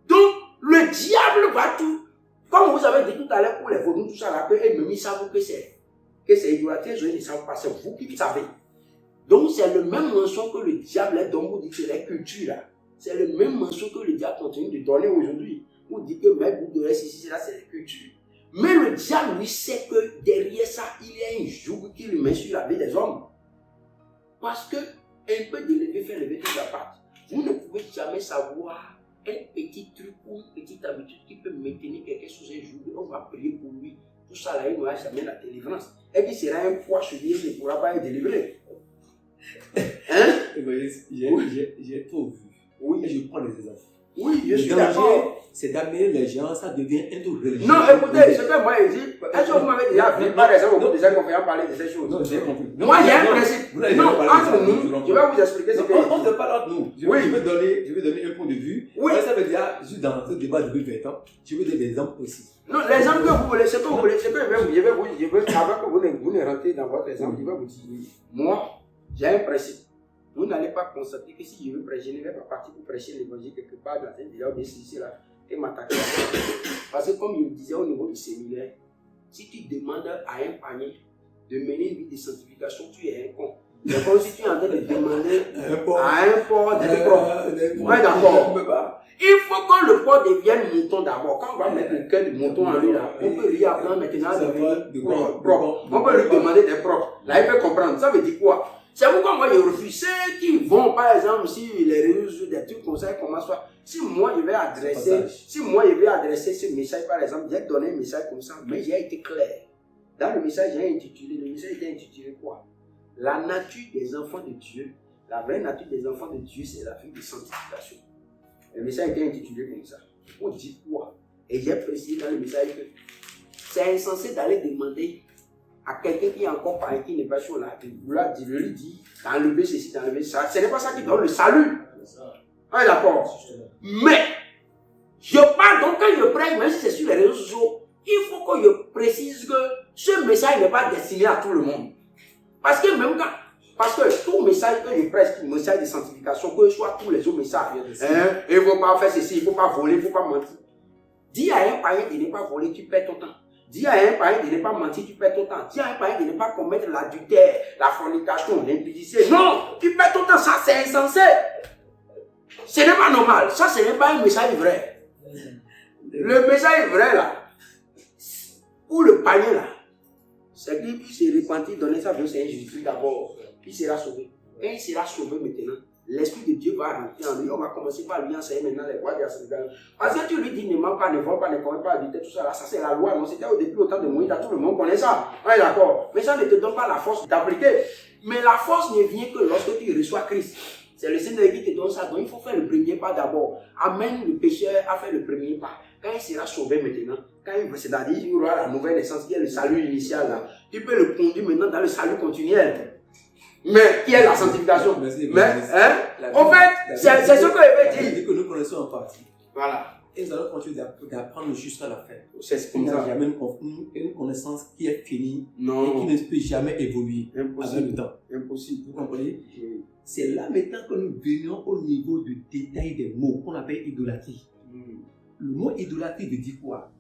Donc, le diable va tout, comme vous avez dit tout à l'heure pour les vaudous, tout ça là, que ennemis savent que que c'est idolâtré, les gens ne savent pas, c'est vous qui savez. Donc c'est le même mensonge que le diable est donc vous dit que c'est la culture là. C'est le même mensonge que le diable continue de donner aujourd'hui. Vous dites que mes bouts de reste ici, c'est là, c'est la culture. Mais le diable, lui, sait que derrière ça, il y a un joug qui le met sur la vie des hommes. Parce que un peu de lever fait lever toute la pâte. Vous ne pouvez jamais savoir un petit truc ou une petite habitude qui peut maintenir quelqu'un sous un joug. On va prier pour lui. Tout ça là, il n'aura jamais la délivrance. Et puis, il sera un poids sur lui, il ne pourra pas être délivré. Hein? J'ai trop vu. Oui. Et je prends les exemples. Oui, je suis Le danger, d'accord. c'est d'amener les gens, ça devient un tout religieux. Non, écoutez, ce que moi je dis, est-ce que vous m'avez déjà vu, par exemple, au cours des conférences parler de ces choses? Non, j'ai compris. Moi, j'ai un principe. Non, entre nous, je vais vous expliquer ce que on ne parle entre nous. Je vais donner un point de vue. Oui. Ça veut dire, juste dans ce débat depuis 20 ans, je veux des exemples aussi. Non, l'exemple que vous voulez, ce que vous voulez, ce que je veux, avant que vous ne rentrez dans votre exemple, je vais vous dire, moi, j'ai un principe. Vous n'allez pas constater que si je veux prêcher, je ne vais pas partir pour prêcher l'évangile quelque part dans un village bien ici là et m'attaquer. Parce que comme je le disais au niveau du séminaire, si tu demandes à un panier de mener une vie de sanctification, tu es un con. C'est comme si tu es en train de demander à un porc d'être propre. Ouais, d'accord. Il faut que le porc devienne mouton d'abord. Quand on va mettre le cœur de mouton en lui là, on peut lui apprendre maintenant à devenir propre. On peut lui demander d'être propre. Là, il peut comprendre. Ça veut dire quoi? C'est pourquoi moi je refuse. Ceux qui vont, par exemple, si les réseaux, des trucs comme ça, comment soit, si moi je vais adresser ce message, par exemple, j'ai donné un message comme ça, mais j'ai été clair. Dans le message, le message était intitulé quoi? La nature des enfants de Dieu, la vraie nature des enfants de Dieu, c'est la vie de sanctification. Le message était intitulé comme ça. On dit quoi? Et j'ai précisé dans le message que c'est insensé d'aller demander à quelqu'un qui est encore pareil, qui n'est pas sur la Bible, de lui dire d'enlever ceci, d'enlever ça. Ce n'est pas ça qui donne le salut. Ah, d'accord. Mais, je parle donc quand je prêche, même si c'est sur les réseaux sociaux, il faut que je précise que ce message n'est pas destiné à tout le monde. Parce que même quand, parce que tout message que je prêche, le message de sanctification, que ce soit tous les autres messages, il ne faut pas faire ceci, il ne faut pas voler, il ne faut pas mentir. Dis à un païen de ne pas voler, tu perds ton temps. Dis à un païen de ne pas mentir, tu perds ton temps. Dis à un païen de ne pas commettre l'adultère, la fornication, l'impudicité. Non, tu perds ton temps, ça c'est insensé. Ce n'est pas normal, ça ce n'est pas un message vrai. Le message vrai là, pour le païen là, c'est qu'il puisse se repentir, donner sa vie au Seigneur Jésus d'abord, puis il sera sauvé. Quand il sera sauvé maintenant, l'Esprit de Dieu va rentrer en lui. On va commencer par lui enseigner maintenant les voies de la sanctification. Parce que tu lui dis ne mens pas, ne vole pas, ne commets pas, adultère, tout ça là, ça c'est la loi. Non, c'était au début, au temps de Moïse, tout le monde connaît ça. Ouais, d'accord. Mais ça ne te donne pas la force d'appliquer. Mais la force ne vient que lorsque tu reçois Christ. C'est le Seigneur qui te donne ça. Donc il faut faire le premier pas d'abord. Amène le pécheur à faire le premier pas. Quand il sera sauvé maintenant, c'est-à-dire il y aura la nouvelle naissance, qui est le salut initial là. Tu peux le conduire maintenant dans le salut continuel. Mais qui est la sanctification. Mais, en fait, c'est ce que je veux dire. Que nous connaissons en partie. Voilà. Et nous allons continuer d'apprendre jusqu'à la fin. C'est comme Il n'y ça. a jamais une connaissance qui est finie Non. et qui ne peut jamais évoluer Impossible. avec le temps. Impossible. Vous comprenez? Oui. C'est là maintenant que nous venons au niveau du détail des mots qu'on appelle idolâtrie. Le mot idolâtrie veut dire quoi?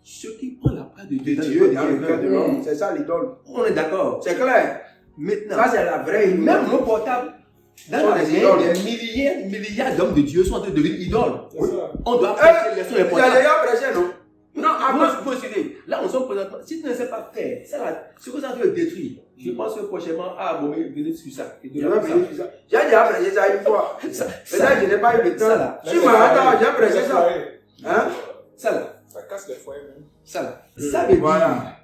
Ce qui prend la place de Dieu dans Dieu le dans le cœur de l'homme. C'est ça l'idole. On est d'accord. C'est clair. Maintenant, Ça c'est la vraie idole. même nos portables, dans Sont la des main, idoles. des milliards d'hommes de Dieu sont en train de devenir idoles. C'est ça. On doit prêcher les sons Il y a importants. déjà prêché, non? Non, Moi, avant. je peux citer. Là, on s'en présente. Si tu ne sais pas faire, ce que ça veut détruire. Je pense que prochainement, mais venez sur ça. Je vais venir sur ça. J'ai déjà prêché ça une fois. Ça, Peut-être que je n'ai pas eu le ça temps. là. Si, mais attends, j'ai prêché ça. Hein? Ça là. Ça casse les foyers même. Ça là. Ça veut dire, Voilà.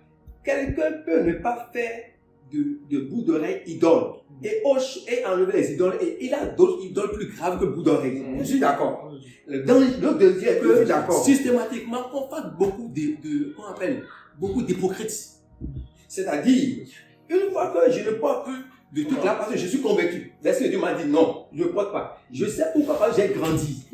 quelqu'un peut ne pas faire de bout d'oreille idole. Et enlever les idoles. Et il a d'autres idoles plus graves que bout d'oreille. Je suis d'accord. Le danger de dire Je suis que d'accord. systématiquement, on fait qu'on appelle beaucoup d'hypocrites. C'est-à-dire, une fois que je ne porte plus de toute la parce que je suis convaincu. L'Esprit de Dieu m'a dit non, je ne porte pas. Je sais pourquoi parce que j'ai grandi.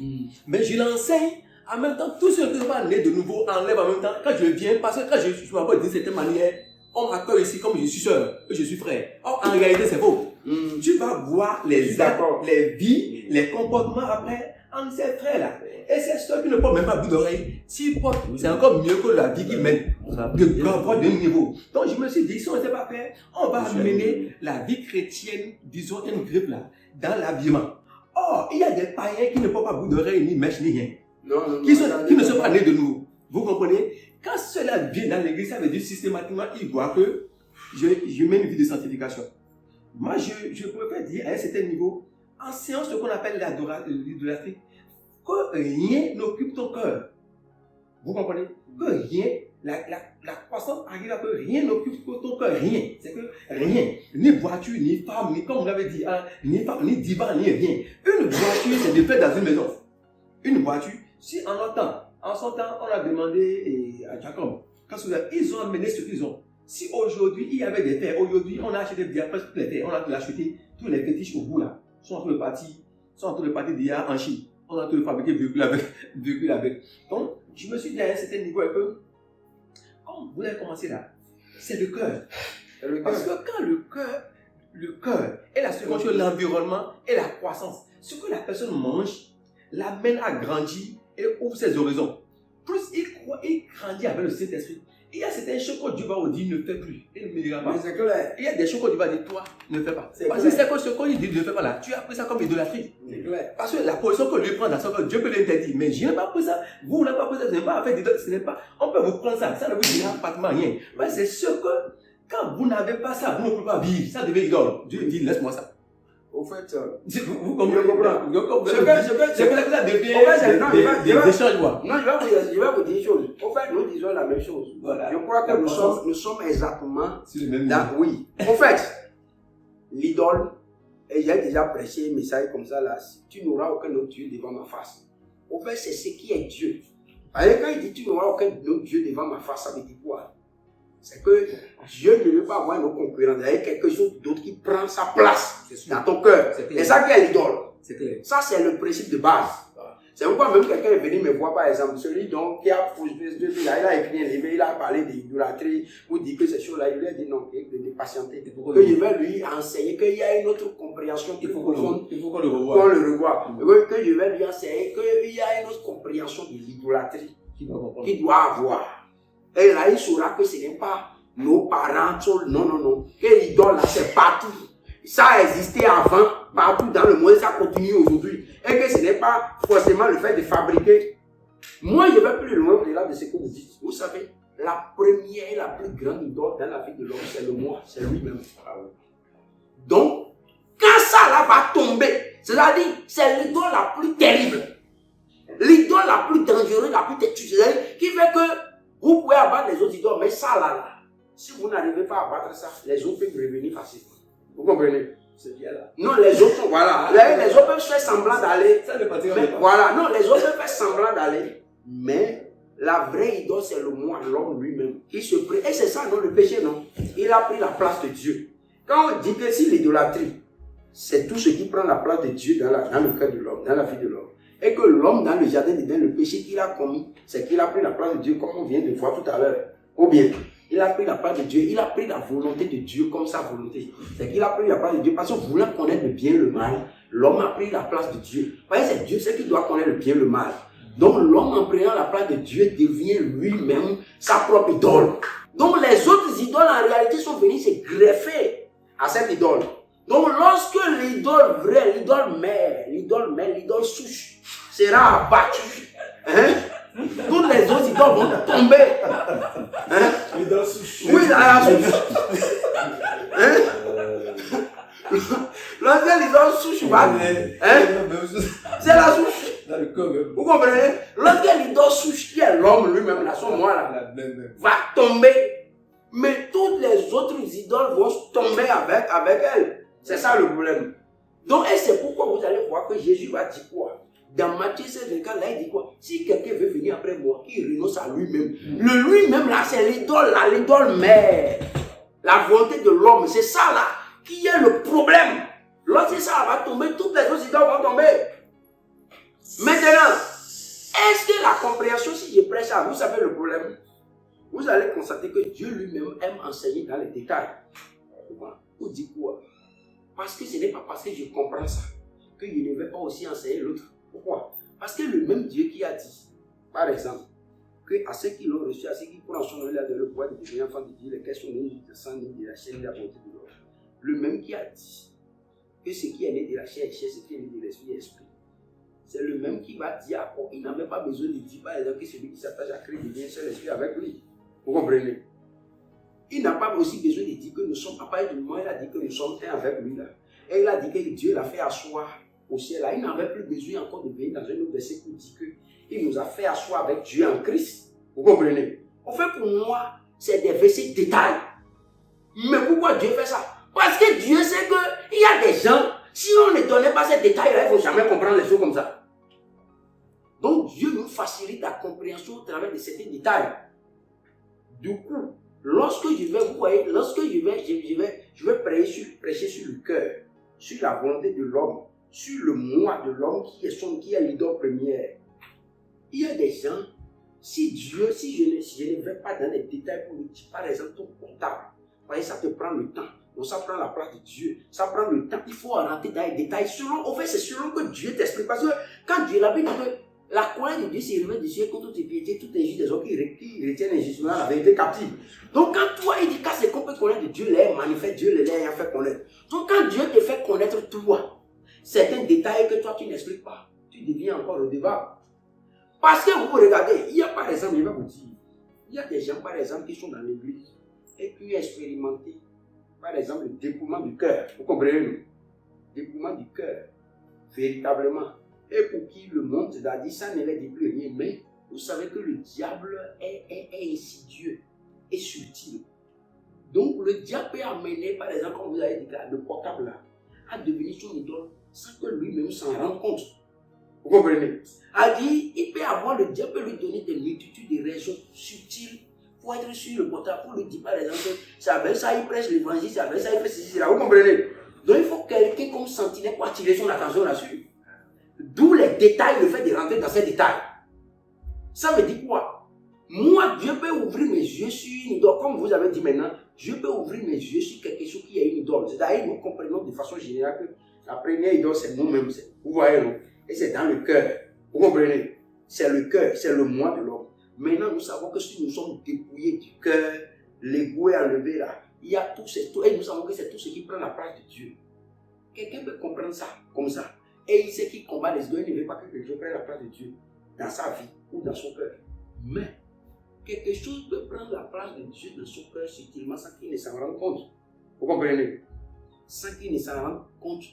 Mais je l'enseigne. En même temps, tout ce que je vais né de nouveau enlève en même temps. Quand je viens, parce que quand je m'appelle d'une certaine manière, on m'appelle ici comme je suis soeur, je suis frère. Or, en réalité, c'est faux. Tu vas voir les actes, les vies, les comportements après, entre ses frères là. Et c'est ceux qui ne portent même pas bout d'oreille. S'ils portent, c'est encore mieux que la vie qu'ils mènent. De niveau. Donc je me suis dit, si on n'était pas fait, on va mener la vie chrétienne, disons, une grippe là, dans l'habillement. Or, il y a des païens qui ne portent pas bout d'oreille, ni mèche, ni rien. Qui ne sont pas nés de nous. Vous comprenez? Quand cela vient dans l'église, ça veut dire systématiquement, ils voient que je mène une vie de sanctification. Moi, je préfère dire à un certain niveau, en séance, ce qu'on appelle l'idolâtrie, que rien n'occupe ton cœur. Vous comprenez? Que rien, la croissance arrive à que rien n'occupe ton cœur, rien. C'est que rien, ni voiture, ni femme, ni comme vous l'avez dit, hein, ni femme, ni divan, ni rien. Une voiture, c'est de fait dans une maison. Une voiture, si en son temps, on a demandé à Jacob, ils ont amené ce qu'ils ont. Si aujourd'hui, il y avait des terres, aujourd'hui, on a acheté presque toutes les terres, on a acheté tous les fétiches au bout là, sont en train de partir d'IA en Chine. On a en train de fabriquer véhicules avec. Donc, je me suis dit à un certain niveau que, comme vous avez commencé là, c'est le cœur. Parce que quand le cœur est la seconde chose, l'environnement et la croissance, ce que la personne mange l'amène à grandir et ouvre ses horizons. Plus il grandit avec le Saint-Esprit. Il y a certaines choses que Dieu va vous dire ne fais plus. Il ne me dira pas. Mais c'est clair. Il y a des choses que Dieu va dire toi ne fais pas. Parce que c'est que ce qu'il dit ne fais pas là, tu as pris ça comme idolâtrie. C'est clair. Parce que la position que lui prend dans son cœur, Dieu peut l'interdire. Mais je n'ai pas pris ça. Vous n'avez pas pris ça. Ce n'est pas fait d'idolâtrie. Ce n'est pas. On peut vous prendre ça. Ça ne vous dira pratiquement rien. Mais c'est sûr que quand vous n'avez pas ça, vous ne pouvez pas vivre. Ça devient idole. Dieu dit laisse-moi ça. Au fait, vous comprenez? C'est que ça devient des échanges. Non, je vais vous dire une chose. Au fait, nous disons la même chose. Voilà. Je crois que nous sommes exactement sur le même dans. Oui. Au fait, l'idole, et j'ai déjà prêché un message comme ça là, tu n'auras aucun autre Dieu devant ma face. Au fait, c'est ce qui est Dieu. Quand il dit tu n'auras aucun autre Dieu devant ma face, ça veut dire quoi? C'est que Dieu ne veut pas avoir nos concurrents. Il y a quelque chose d'autre qui prend sa place dans ton cœur. C'est ça qui est l'idole. Ça, c'est le principe de base. C'est pourquoi même quelqu'un est venu me voir, par exemple, celui donc qui a il a écrit un livre, il a parlé d'idolâtrie, ou dit que ces choses-là, il lui a dit non, de patienter. Que je vais lui enseigner qu'il y a une autre compréhension qu'il faut qu'on le revoie. Que je vais lui enseigner qu'il y a une autre compréhension de l'idolâtrie qu'il doit avoir. Et là, il saura que ce n'est pas nos parents, non. Que l'idole, là, c'est partout. Ça a existé avant, partout dans le monde, ça continue aujourd'hui. Et que ce n'est pas forcément le fait de fabriquer. Moi, je vais plus loin au-delà de ce que vous dites. Vous savez, la première et la plus grande idole dans la vie de l'homme, c'est le moi, c'est lui-même. Donc, quand ça là va tomber, c'est-à-dire, c'est l'idole la plus terrible. L'idole la plus dangereuse, la plus têtue, c'est-à-dire, qui fait que vous pouvez abattre les autres idoles, mais ça là, si vous n'arrivez pas à abattre ça, les autres peuvent revenir facilement. Vous comprenez? C'est bien là. Non, les autres sont, voilà. Les autres peuvent faire semblant d'aller. Voilà, non, les autres peuvent faire semblant d'aller. Mais la vraie idole, c'est le moi, l'homme lui-même. Et c'est ça, non, le péché, non. Il a pris la place de Dieu. Quand on dit que si l'idolâtrie, c'est tout ce qui prend la place de Dieu dans le cœur de l'homme, dans la vie de l'homme. Et que l'homme, dans le jardin d'Éden, le péché qu'il a commis, c'est qu'il a pris la place de Dieu, comme on vient de voir tout à l'heure. Ou bien, il a pris la place de Dieu, il a pris la volonté de Dieu comme sa volonté. C'est qu'il a pris la place de Dieu parce que voulant connaître le bien et le mal, l'homme a pris la place de Dieu. Parce que c'est Dieu, c'est qui doit connaître le bien et le mal. Donc l'homme, en prenant la place de Dieu, devient lui-même sa propre idole. Donc les autres idoles, en réalité, sont venus se greffer à cette idole. Donc lorsque l'idole vraie, l'idole mère, l'idole souche, sera abattue, toutes les autres idoles vont tomber. L'idole souche. Oui, la souche. Lorsque l'idole souche va, c'est la souche. Vous comprenez? Lorsque l'idole souche, qui est l'homme lui-même, là, son moi là, va tomber, mais toutes les autres idoles vont tomber avec elle. C'est ça le problème. Donc, et c'est pourquoi vous allez voir que Jésus va dire quoi? Dans Matthieu 16, là, il dit quoi? Si quelqu'un veut venir après moi, il renonce à lui-même. Le lui-même, là, c'est l'idole, là, l'idole mère. La volonté de l'homme, c'est ça, là, qui est le problème. Lorsque ça va tomber, toutes les autres idoles vont tomber. Maintenant, est-ce que la compréhension, si je prêche ça, vous savez le problème? Vous allez constater que Dieu lui-même aime enseigner dans les détails. Vous dites quoi? Parce que ce n'est pas parce que je comprends ça que je ne vais pas aussi enseigner l'autre. Pourquoi? Parce que le même Dieu qui a dit, par exemple, que à ceux qui l'ont reçu, à ceux qui prennent son nom, il a donné le pouvoir de devenir enfant de Dieu, les questions ni de sang, ni de la chair, ni de la bonté de l'homme. Le même qui a dit que ce qui est né de la chair est chair, ce qui est né de l'esprit est esprit. C'est le même qui va dire à quoi il n'a même pas besoin de dire, par exemple, que celui qui s'attache à Christ devient seul esprit avec lui. Vous comprenez? Il n'a pas aussi besoin de dire que nous sommes, à part du moment, il a dit que nous sommes un avec lui là. Et il a dit que Dieu l'a fait asseoir au ciel là. Il n'avait plus besoin encore de venir dans un autre verset pour dire qu'il nous a fait asseoir avec Dieu en Christ. Vous comprenez? En fait, pour moi, c'est des versets détails. Mais pourquoi Dieu fait ça? Parce que Dieu sait qu'il y a des gens, si on ne donnait pas ces détails-là, il ne faut jamais comprendre les choses comme ça. Donc Dieu nous facilite la compréhension au travers de certains détails. Du coup, lorsque je vais, vous voyez, lorsque je vais prêcher sur le cœur, sur la volonté de l'homme, sur le moi de l'homme qui est l'idole première. Il y a des gens, si je ne vais pas dans les détails pour le dire, par exemple, ton comptable, voyez, ça te prend le temps. Donc ça prend la place de Dieu. Ça prend le temps. Il faut rentrer dans les détails. En fait, c'est selon que Dieu t'explique. Parce que quand Dieu l'a dit que la colère de Dieu s'est élevée de Dieu contre tes piétés, toutes les juges des hommes qui retiennent les jugements, la vérité captive. Donc quand toi, il dit qu'à ce qu'on peut connaître de Dieu, les manifeste, Dieu les a fait connaître. Donc quand Dieu te fait connaître toi, certains détails que toi tu n'expliques pas, tu deviens encore redevable. Parce que vous regardez, il y a par exemple, je vais vous dire, il y a des gens par exemple qui sont dans l'église et qui ont expérimenté par exemple le dépouillement du cœur. Vous comprenez nous? Dépouillement du cœur, véritablement. Et pour qui le monde, c'est-à-dire ça ne les dit plus rien, mais vous savez que le diable est insidieux et subtil. Donc le diable peut amener, par exemple, comme vous avez dit, le portable là, à devenir son idole sans que lui-même s'en rende compte. Vous comprenez? A dit, il peut avoir, le diable peut lui donner des multitudes de raisons subtiles pour être sur le portable, pour lui dire par exemple, c'est avec ça il prêche l'évangile, c'est avec ça il fait ceci, là. Vous comprenez? Donc il faut quelqu'un comme sentinelle pour attirer son attention là-dessus. D'où les détails, le fait de rentrer dans ces détails. Ça veut dire quoi? Moi, Dieu peut ouvrir mes yeux sur une idole. Comme vous avez dit maintenant, Dieu peut ouvrir mes yeux sur quelque chose qui est une idole. C'est-à-dire, nous comprenons de façon générale que la première idole, c'est nous-mêmes. Vous voyez, non? Et c'est dans le cœur. Vous comprenez? C'est le cœur, c'est le moi de l'homme. Maintenant, nous savons que si nous sommes dépouillés du cœur, l'ego est enlevé là, il y a tout ce, et nous savons que c'est tout ce qui prend la place de Dieu. Quelqu'un peut comprendre ça, comme ça. Et il sait qu'il combat les deux, il ne veut pas que quelque chose prenne la place de Dieu dans sa vie ou dans son cœur. Mais quelque chose peut prendre la place de Dieu dans son cœur subtilement sans qu'il ne s'en rende compte. Vous comprenez? Sans qu'il ne s'en rende compte.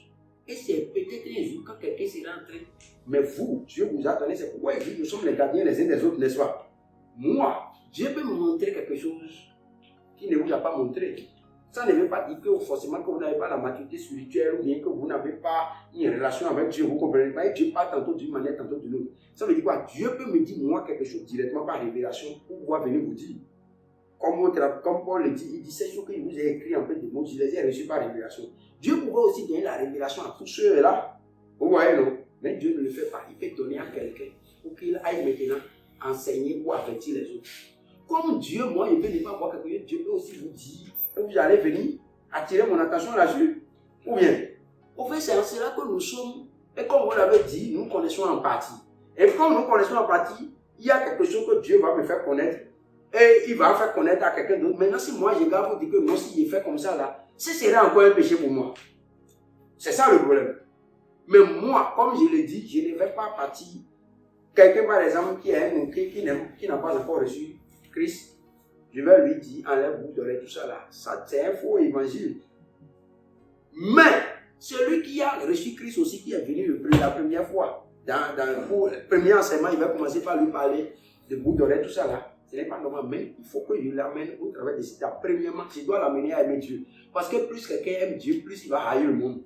Et c'est peut-être un jour quand quelqu'un sera en train. Mais vous, Dieu vous a donné, c'est pourquoi il dit que nous sommes les gardiens les uns des autres, n'est-ce pas? Moi, Dieu peut me montrer quelque chose qu'il ne vous a pas montré. Ça ne veut pas dire que forcément que vous n'avez pas la maturité spirituelle ou bien que vous n'avez pas une relation avec Dieu, vous ne comprenez pas. Et Dieu parle tantôt d'une manière, tantôt d'une autre. Ça veut dire quoi? Dieu peut me dire moi quelque chose directement par révélation pour pouvoir venir vous dire. Comme Paul le dit, il dit c'est sûr qu'il vous a écrit en fait des mots, je les ai reçus par révélation. Dieu pourrait aussi donner la révélation à tous ceux-là. Vous voyez, non? Mais Dieu ne le fait pas. Il peut donner à quelqu'un pour qu'il aille maintenant enseigner ou avertir les autres. Comme Dieu, moi, je ne peux pas voir quelque chose, Dieu peut aussi vous dire que vous allez venir attirer mon attention là-dessus. Ou bien, au fait, c'est en cela que nous sommes, et comme vous l'avez dit, nous connaissons en partie. Et comme nous connaissons en partie, il y a quelque chose que Dieu va me faire connaître. Et il va faire connaître à quelqu'un d'autre. Maintenant, si moi, je garde vous dire que non, si je fais comme ça là, ce serait encore un péché pour moi. C'est ça le problème. Mais moi, comme je l'ai dit, je ne vais pas partir. Quelqu'un, par exemple, qui n'a pas encore reçu Christ, je vais lui dire, enlève-vous de tout ça là. Ça, c'est un faux évangile. Mais, celui qui a reçu Christ aussi, qui est venu la première fois, dans le premier enseignement, il va commencer par lui parler de bout d'oreille, tout ça là. Ce n'est pas normal, mais il faut que je l'amène au travers de ça. Premièrement, je dois l'amener à aimer Dieu. Parce que plus quelqu'un aime Dieu, plus il va haïr le monde.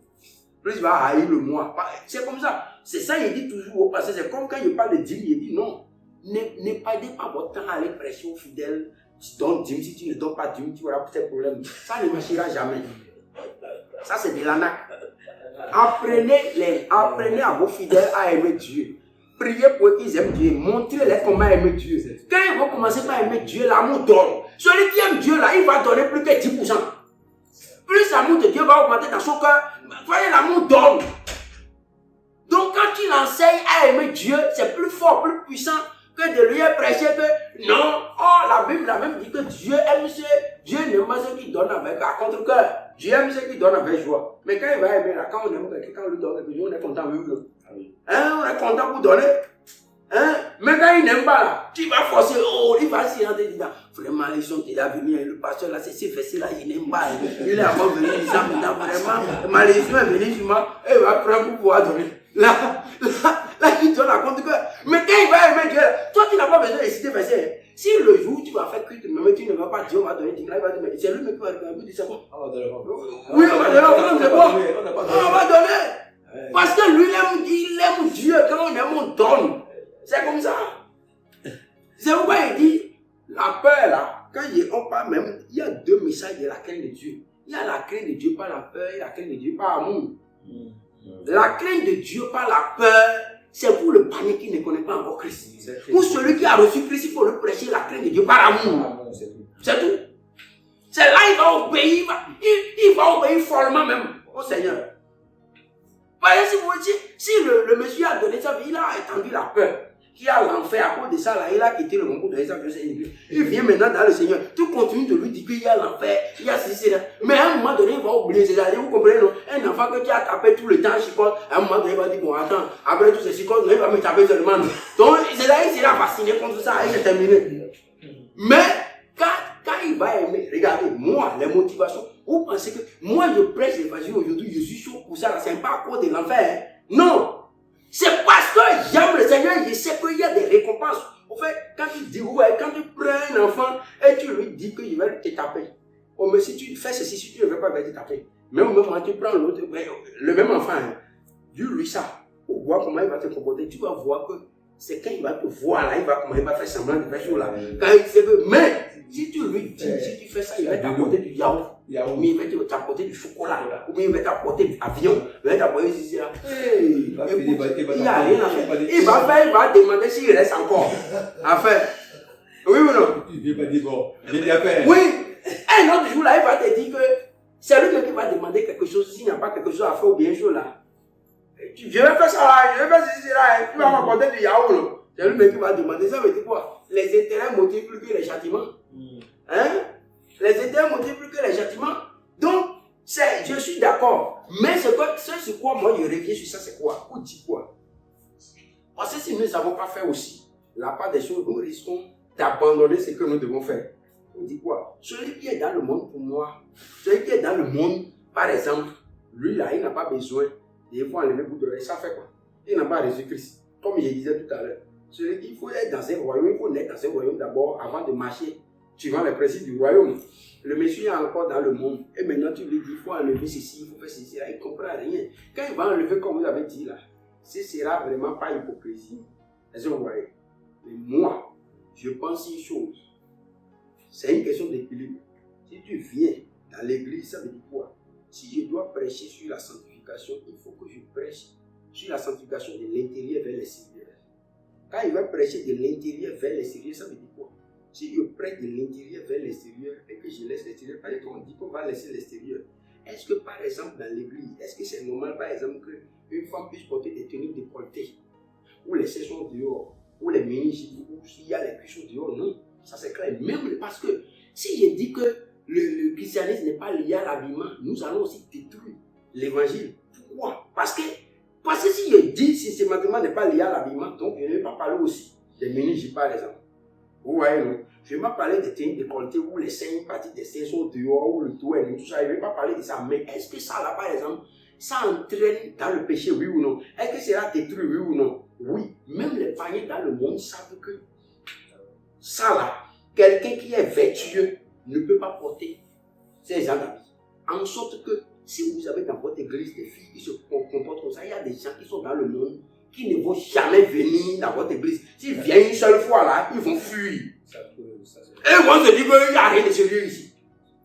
Plus il va haïr le moi. C'est comme ça. C'est ça, il dit toujours au passé. C'est comme quand il parle de dîme, il dit non. Ne perdez pas votre temps à aller prêcher aux fidèles. Tu donnes dîme, si tu ne donnes pas dîme, tu auras peut-être problème. Ça ne marchera jamais. Ça, c'est de l'arnaque. Apprenez à vos fidèles à aimer Dieu. Priez pour qu'ils aiment Dieu. Montrez-les comment aimer Dieu. Quand ils vont commencer par aimer Dieu, l'amour donne. Celui qui aime Dieu, là, il va donner plus que 10%. Plus l'amour de Dieu va augmenter dans son cœur. Voyez, l'amour donne. Donc, quand tu il enseigne à aimer Dieu, c'est plus fort, plus puissant que de lui prêcher que non. Oh, la Bible a même dit que Dieu aime ceux, Dieu n'aime pas ceux qui donnent avec à contre-cœur. Dieu aime ceux qui donnent avec joie. Mais quand il va aimer là, quand on aime quelqu'un, quand on lui donne quelque chose, on est content avec lui. Hein, on est content pour donner. Hein? Mais quand il n'aime pas là, tu vas forcer, oh, il va s'y rentrer dedans. Vraiment, ils sont déjà venus, le pasteur là, c'est ces versets là, il n'aime pas. Il est avant venu, il dit maintenant, vraiment, malédiction est venue sur moi, et il va prendre pour pouvoir donner. Là, il donne à compte que, mais quand il va aimer Dieu, toi tu n'as pas besoin de citer verset. Si le jour tu vas faire culte, mais tu ne vas pas dire, on va donner, il va dire, mais c'est lui qui va dire, c'est quoi? Oui, on va donner, c'est quoi? On va donner. Parce que lui, il aime Dieu, quand on aime, on donne. C'est comme ça. C'est pourquoi il dit, la peur là, quand on parle même, il y a deux messages de la crainte de Dieu. Il y a la crainte de Dieu par la peur et la crainte de Dieu par l'amour. La crainte de Dieu par la peur, c'est pour le panier qui ne connaît pas encore Christ. Pour celui qui a reçu Christ, il faut le prêcher la crainte de Dieu par l'amour. C'est tout. C'est là qu'il va obéir, il va obéir follement même au Seigneur. Parce que si le monsieur a donné sa vie, il a étendu la peur. Qui a l'enfer à cause de ça, là, il a quitté le monde pour donner sa vie au Seigneur. Il vient maintenant dans le Seigneur. Tu continues de lui dire qu'il y a l'enfer, il y a ceci, là. Mais à un moment donné, il va oublier. C'est-à-dire, vous comprenez, non? Un enfant que tu as tapé tout le temps, chicote, à un moment donné, il va dire, bon, attends, après tout ce chicote, il va me taper seulement. Donc, c'est-à-dire, il sera fasciné contre ça et c'est terminé. Mais, quand il va aimer, regardez, moi, les motivations, vous pensez que moi, je prêche l'évangile aujourd'hui, je suis chaud pour ça, là, c'est pas à cause de l'enfer, hein? Non! C'est parce que j'aime le Seigneur, je sais qu'il y a des récompenses. En fait, quand tu dis, ouais, quand tu prends un enfant et tu lui dis qu'il va te taper. Oh, mais si tu fais ceci, si tu ne veux pas, il va te taper. Mais au même moment, tu prends l'autre, le même enfant, hein, dis-lui ça. Pour voir comment il va te comporter. Tu vas voir que c'est quand il va te voir là, il va comment il va faire semblant de faire chose là. Quand il sait que, mais si tu lui dis, si tu fais ça, il va t'apporter du yaourt. Mais il va t'apporter du chocolat. Ou bien il va t'apporter du avion. Il va t'apporter ceci là. Il n'y a rien à faire. Il va demander s'il reste encore à faire. Oui ou non? Il ne va pas dire bon, j'ai déjà fait. Oui. Un autre jour là, il va te dire que c'est lui qui va demander quelque chose s'il n'y a pas quelque chose à faire ou bien chose là. Je vais faire ça là, je vais faire ceci là, tu vas m'apporter du yaourt. C'est lui qui va demander. Ça veut dire quoi? Les intérêts motivent plus que les châtiments. Hein? Les intérêts motivent plus que les châtiments. Donc, je suis d'accord. Mais ce sur quoi moi je reviens sur ça, c'est quoi? Pour dire quoi? Parce que si nous ne savons pas faire aussi la part des choses, nous risquons d'abandonner ce que nous devons faire. On dit quoi? Celui qui est dans le monde pour moi, celui qui est dans le monde, par exemple, lui là, il n'a pas besoin de fois enlever bout de ça fait quoi? Il n'a pas Jésus-Christ. Comme je disais tout à l'heure. Celui qu'il faut être dans un royaume, il faut naître dans un royaume d'abord avant de marcher suivant les principes du royaume. Le monsieur est encore dans le monde. Et maintenant tu lui dis, il faut enlever ceci, il faut faire ceci, là, il ne comprend rien. Quand il va enlever comme vous avez dit là, ce sera vraiment pas hypocrisie. Est-ce que vous voyez? Mais moi, je pense une chose. C'est une question d'équilibre. Si tu viens dans l'église, ça veut dire quoi? Si je dois prêcher sur la sanctification, il faut que je prêche sur la sanctification de l'intérieur vers l'extérieur. Quand il va prêcher de l'intérieur vers l'extérieur, ça veut dire quoi? Si je prêche de l'intérieur vers l'extérieur et que je laisse l'extérieur, par exemple, on dit qu'on va laisser l'extérieur. Est-ce que par exemple dans l'église, est-ce que c'est normal par exemple qu'une femme puisse porter des tenues décolletées, ou les seins sont dehors, ou les méninges, ou s'il y a les cuisses dehors? Non, ça c'est clair. Même parce que si je dis que le christianisme n'est pas lié à l'habillement, nous allons aussi détruire l'évangile. Pourquoi? Parce que si je dis systématiquement n'est pas lié à l'habillement, donc je ne vais pas parler aussi des méninges par exemple. Vous voyez, non? Je ne vais pas parler des tenues décolletées où les seins, une partie des seins sont dehors, où le tout est tout ça. Je ne vais pas parler de ça. Mais est-ce que ça, là, par exemple, ça entraîne dans le péché, oui ou non? Est-ce que cela détruit, oui ou non? Oui. Même les païens dans le monde savent que ça, là, quelqu'un qui est vertueux ne peut pas porter ces gens d'habits. En sorte que si vous avez dans votre église des filles qui se comportent comme ça, il y a des gens qui sont dans le monde qui ne vont jamais venir dans votre église. S'ils viennent une seule fois là, ils vont fuir. Et ils vont se dire qu'il n'y a rien de sérieux ici.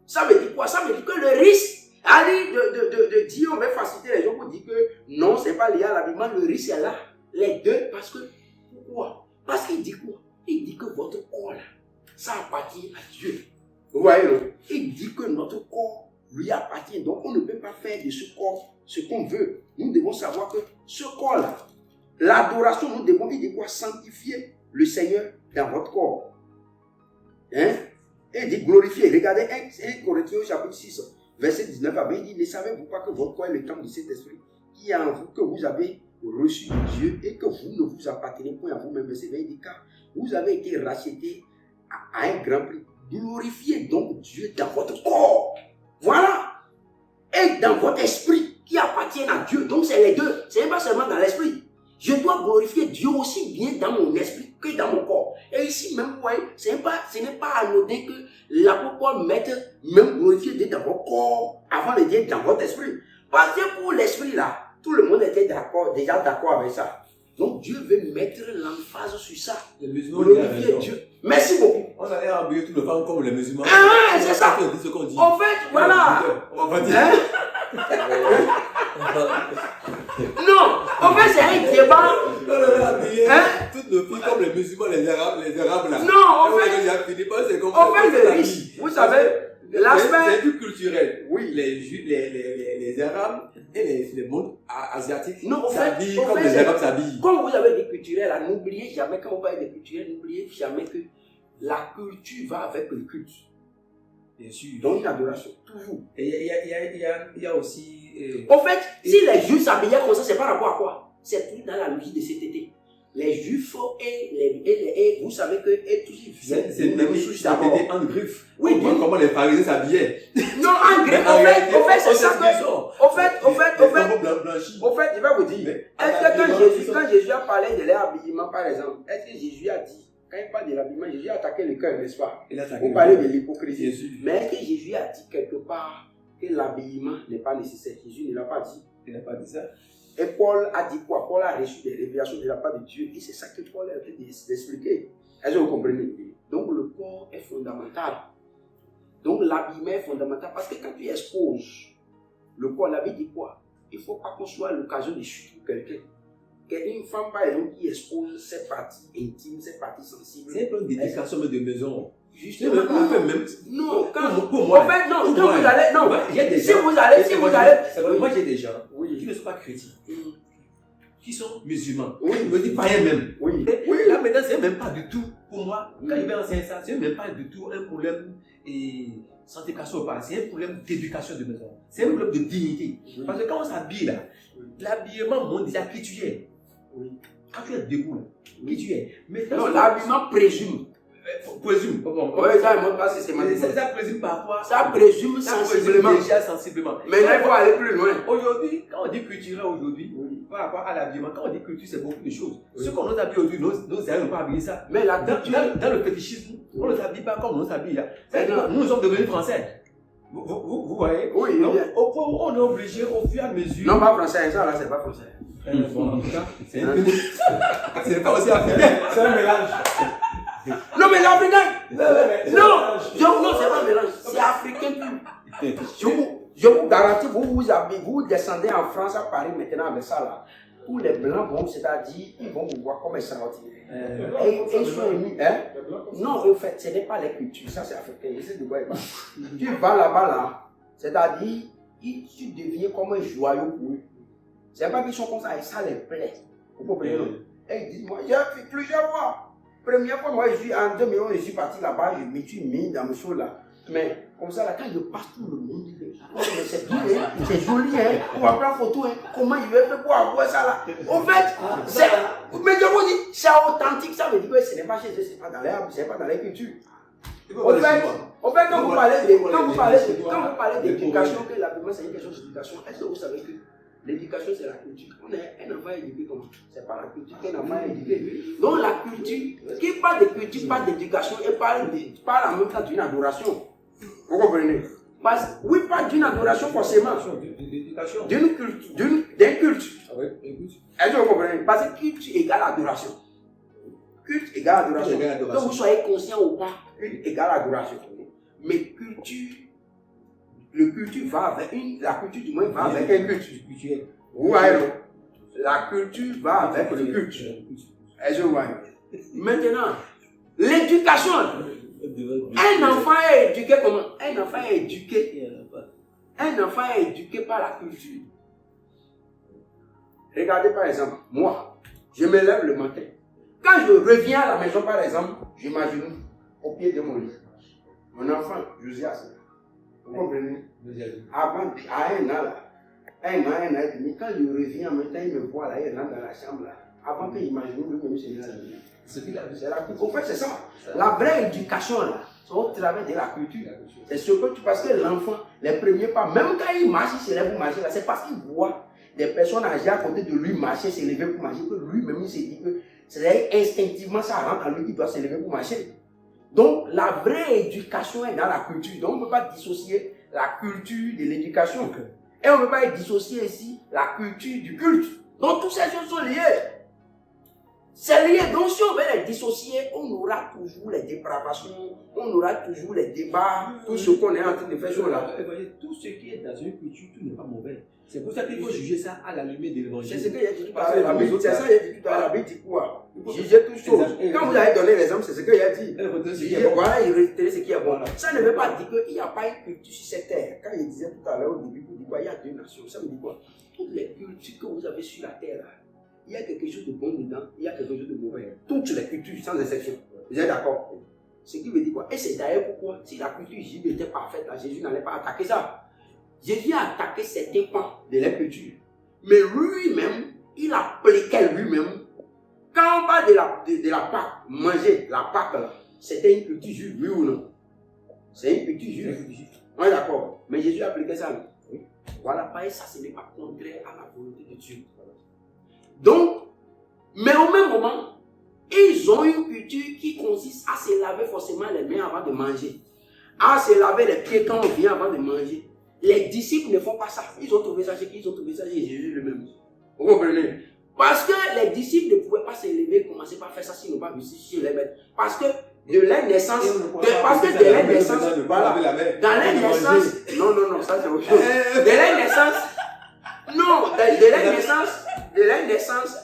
Ça veut dire quoi? Ça veut dire que le risque, de dire on va faciliter les gens pour dire que non, ce n'est pas lié à l'habillement, le risque est là. Les deux, parce que, pourquoi? Parce qu'il dit quoi? Il dit que votre corps là, ça appartient à Dieu. Vous voyez, non? Il dit que notre corps lui appartient. Donc on ne peut pas faire de ce corps ce qu'on veut. Nous devons savoir que ce corps là, L'adoration, nous devons, il dit quoi? Sanctifier le Seigneur dans votre corps. Hein? Et il dit glorifier. Regardez 1 Corinthiens chapitre 6, verset 19 à 20, il dit, ne savez-vous pas que votre corps est le temple de cet esprit qui est en vous, que vous avez reçu de Dieu et que vous ne vous appartenez point à vous-même. Verset 20, il dit, car vous avez été rachetés à un grand prix. Glorifiez donc Dieu dans votre corps. Voilà. Et dans votre esprit qui appartiennent à Dieu. Donc c'est les deux. Ce n'est pas seulement dans l'esprit. Je dois glorifier Dieu aussi bien dans mon esprit que dans mon corps. Et ici même, vous voyez, ce n'est pas anodin que l'apôtre Paul mette même glorifier Dieu dans votre corps avant de dire dans votre esprit. Parce que pour l'esprit là, tout le monde était déjà d'accord avec ça. Donc Dieu veut mettre l'emphase sur ça. Les musulmans Glorifier Dieu. Merci beaucoup. On allait embrouiller tout le temps comme les musulmans. Ah, c'est ça. Ce qu'on dit. En fait, voilà. On va dire. Hein? Non, en fait, c'est un débat. On allait habiller Hein? toutes nos filles comme les musulmans, les arabes là. Non, en fait, En le riche, vous savez, l'aspect. C'est plus culturel. Oui. Les arabes et les mondes asiatiques Non, en fait, s'habillent comme les arabes s'habillent. Comme vous avez des culturels, là, n'oubliez jamais, quand vous parlez des culturels, n'oubliez jamais que la culture va avec le culte. Bien sûr. Donc, une adoration, toujours. Et il y a aussi. En fait, si les Juifs s'habillaient comme ça, c'est par rapport à quoi? C'est tout dans la logique de cet été. Les Juifs et vous savez que et tous ils viennent C'est même chose d'abord en griffe. Oui, on voit comment les pharisiens s'habillaient. Non, en griffe, en fait, c'est ça que. Au fait, je vais vous dire. Est-ce que quand Jésus a parlé de leur habillement, par exemple, est-ce que Jésus a dit, quand il parle de l'habillement, Jésus a attaqué le cœur, n'est-ce pas? Vous parlez de l'hypocrisie. Mais est-ce que Jésus a dit quelque part que l'habillement n'est pas nécessaire? Jésus ne l'a pas dit. Il n'a pas dit ça. Et Paul a dit quoi? Paul a reçu des révélations de la part de Dieu. Et c'est ça que Paul est en train d'expliquer. Est-ce que vous comprenez? Donc le corps est fondamental. Donc l'habillement est fondamental. Parce que quand tu exposes le corps, la vie dit quoi? Il ne faut pas qu'on soit à l'occasion de chuter pour quelqu'un. Une femme, par exemple, qui expose ses parties intimes, ses parties sensibles. C'est un peu d'éducation de maison. Justement, non, pour moi, en fait, non, quand vous allez, non, si vous allez, moi j'ai des gens qui ne sont pas chrétiens, qui sont musulmans, je me dis païens même. Là maintenant, c'est même pas du tout, pour moi, quand il va enseigner ça, c'est même pas du tout un problème d'éducation ou pas, c'est un problème d'éducation de maison, c'est un problème de dignité. Parce que quand on s'habille là, l'habillement montre déjà qui tu es. Quand tu es debout là, qui tu es. Non, l'habillement présume. Présume. Oui, ça ne montre pas systématiquement. Ça présume parfois. Ça présume sensiblement. Déjà sensiblement. Mais là, il faut aller plus loin. Aujourd'hui, quand on dit culturel aujourd'hui, par rapport à l'habillement, quand on dit culture, c'est beaucoup de choses. Ce qu'on nous habille aujourd'hui, nos aïeux n'ont pas habillé ça. Mais la culture. Dans le fétichisme, on ne s'habille pas comme on s'habille là. Nous sommes devenus français. Vous voyez? Oui. Donc, au point où on est obligé, au fur et à mesure. Non, pas français, ça là, c'est pas français. Bon, en tout cas, c'est pas aussi africain. C'est un mélange. Non, mais l'africain. Non, c'est pas un mélange. C'est africain plus. Je vous garantis, vous descendez en France, à Paris maintenant avec ça là. Tous les blancs vont, c'est-à-dire, ils vont vous voir comme extraordinaire. Et ils sont émus. Non, en fait, ce n'est pas les cultures, ça c'est africain. J'essaie de voir. Tu vas là-bas là, c'est-à-dire, tu deviens comme un joyau pour eux. C'est pas qu'ils sont comme ça, et ça les plaît. Vous comprenez? Et ils disent, moi, j'ai fait plusieurs fois. Première fois, moi, en 2011, je suis parti là-bas, je me suis mis dans mes choses là. Mais comme ça, là, quand je passe tout le monde, dit, c'est bien, c'est joli, on va prendre photo, comment il va faire pour avoir ça là. En fait, mais je vous dis, c'est authentique, ça veut dire que ce n'est pas chez eux, c'est pas dans l'herbe, c'est pas dans la culture. En fait, quand vous parlez d'éducation, que l'habillement c'est une question d'éducation, est-ce que vous savez que l'éducation c'est la culture? On est un enfant éduqué comment? C'est par la culture qu'un enfant est éduqué. Donc la culture, qui parle de culture, parle d'éducation et parle en même temps d'une adoration. Vous comprenez? Oui, pas d'une adoration forcément. D'éducation. D'un culte. Est-ce que vous comprenez? Parce que culte égale adoration. Culte égale adoration. Que vous soyez conscient ou pas, culte égale adoration. Mais culture, le culture va avec la culture du moins va avec un culte. Oui, la culture va avec le culte. Est-ce que vous voyez? Maintenant, l'éducation. Un enfant est éduqué comment? Un enfant est éduqué par la culture. Regardez par exemple, moi, Je me lève le matin. Quand je reviens à la maison, par exemple, j'imagine au pied de mon lit. Mon enfant, Josias, vous comprenez? Avant, à un an, là, un an et demi, quand je reviens, en même temps, il me voit là, il rentre dans la chambre là. Avant qu'il imagine lui-même, c'est là. C'est la culture. En fait, c'est ça. La vraie éducation, là, c'est au travers de la culture. C'est ce que tu, parce que l'enfant, les premiers pas, même quand il marche, il se lève pour marcher, là, c'est parce qu'il voit des personnes âgées à côté de lui marcher, se lever pour marcher, que lui-même, il se dit que c'est instinctivement, ça rentre en lui qui doit se lever pour marcher. Donc, la vraie éducation est dans la culture. Donc, on ne peut pas dissocier la culture de l'éducation. Okay. Et on ne peut pas dissocier ici la culture du culte. Donc, toutes ces choses sont liées. C'est lié. Donc, si on veut les dissocier, on aura toujours les dépravations, on aura toujours les débats, tout ce qu'on est en train de faire sur là. Tout ce qui est dans une culture, tout n'est pas mauvais. C'est pour ça qu'il faut juger ça à la lumière de l'évangile. C'est ce que j'ai dit tout à l'heure. C'est ça que j'ai dit tout à l'heure. La Bible dit quoi? Juger toutes choses. Quand vous avez donné l'exemple, c'est ce que j'ai dit. Voilà, il retient ce qui est bon. Ça ne veut pas dire qu'il n'y a pas une culture sur cette terre. Quand il disait tout à l'heure au début, il dit quoi? Il y a deux nations. Ça me dit quoi? Toutes les cultures que vous avez sur la terre, il y a quelque chose de bon dedans, il y a quelque chose de mauvais. Toutes les cultures, sans exception. Vous êtes d'accord? Ce qui veut dire quoi? Et c'est d'ailleurs pourquoi, si la culture juive était parfaite, Jésus n'allait pas attaquer ça. Jésus a attaqué certains pans de la culture. Mais lui-même, il appliquait lui-même. Quand on parle de la Pâque, manger la Pâque, c'était une culture juive, oui ou non? C'est une culture juive. On est d'accord. Mais Jésus appliquait ça. Oui. Voilà, pas ça, ce n'est pas contraire à la volonté de Dieu. Donc, mais au même moment, ils ont une culture qui consiste à se laver forcément les mains avant de manger. À se laver les pieds quand on vient avant de manger. Les disciples ne font pas ça. Ils ont trouvé ça chez qui? Ils ont trouvé ça chez Jésus lui-même. Vous comprenez? Parce que les disciples ne pouvaient pas se lever et commencer par faire ça s'ils n'ont pas vu chez les maîtres. Parce que de leur naissance, dans leur naissance, non, ça c'est autre chose. De leur naissance, de leur naissance,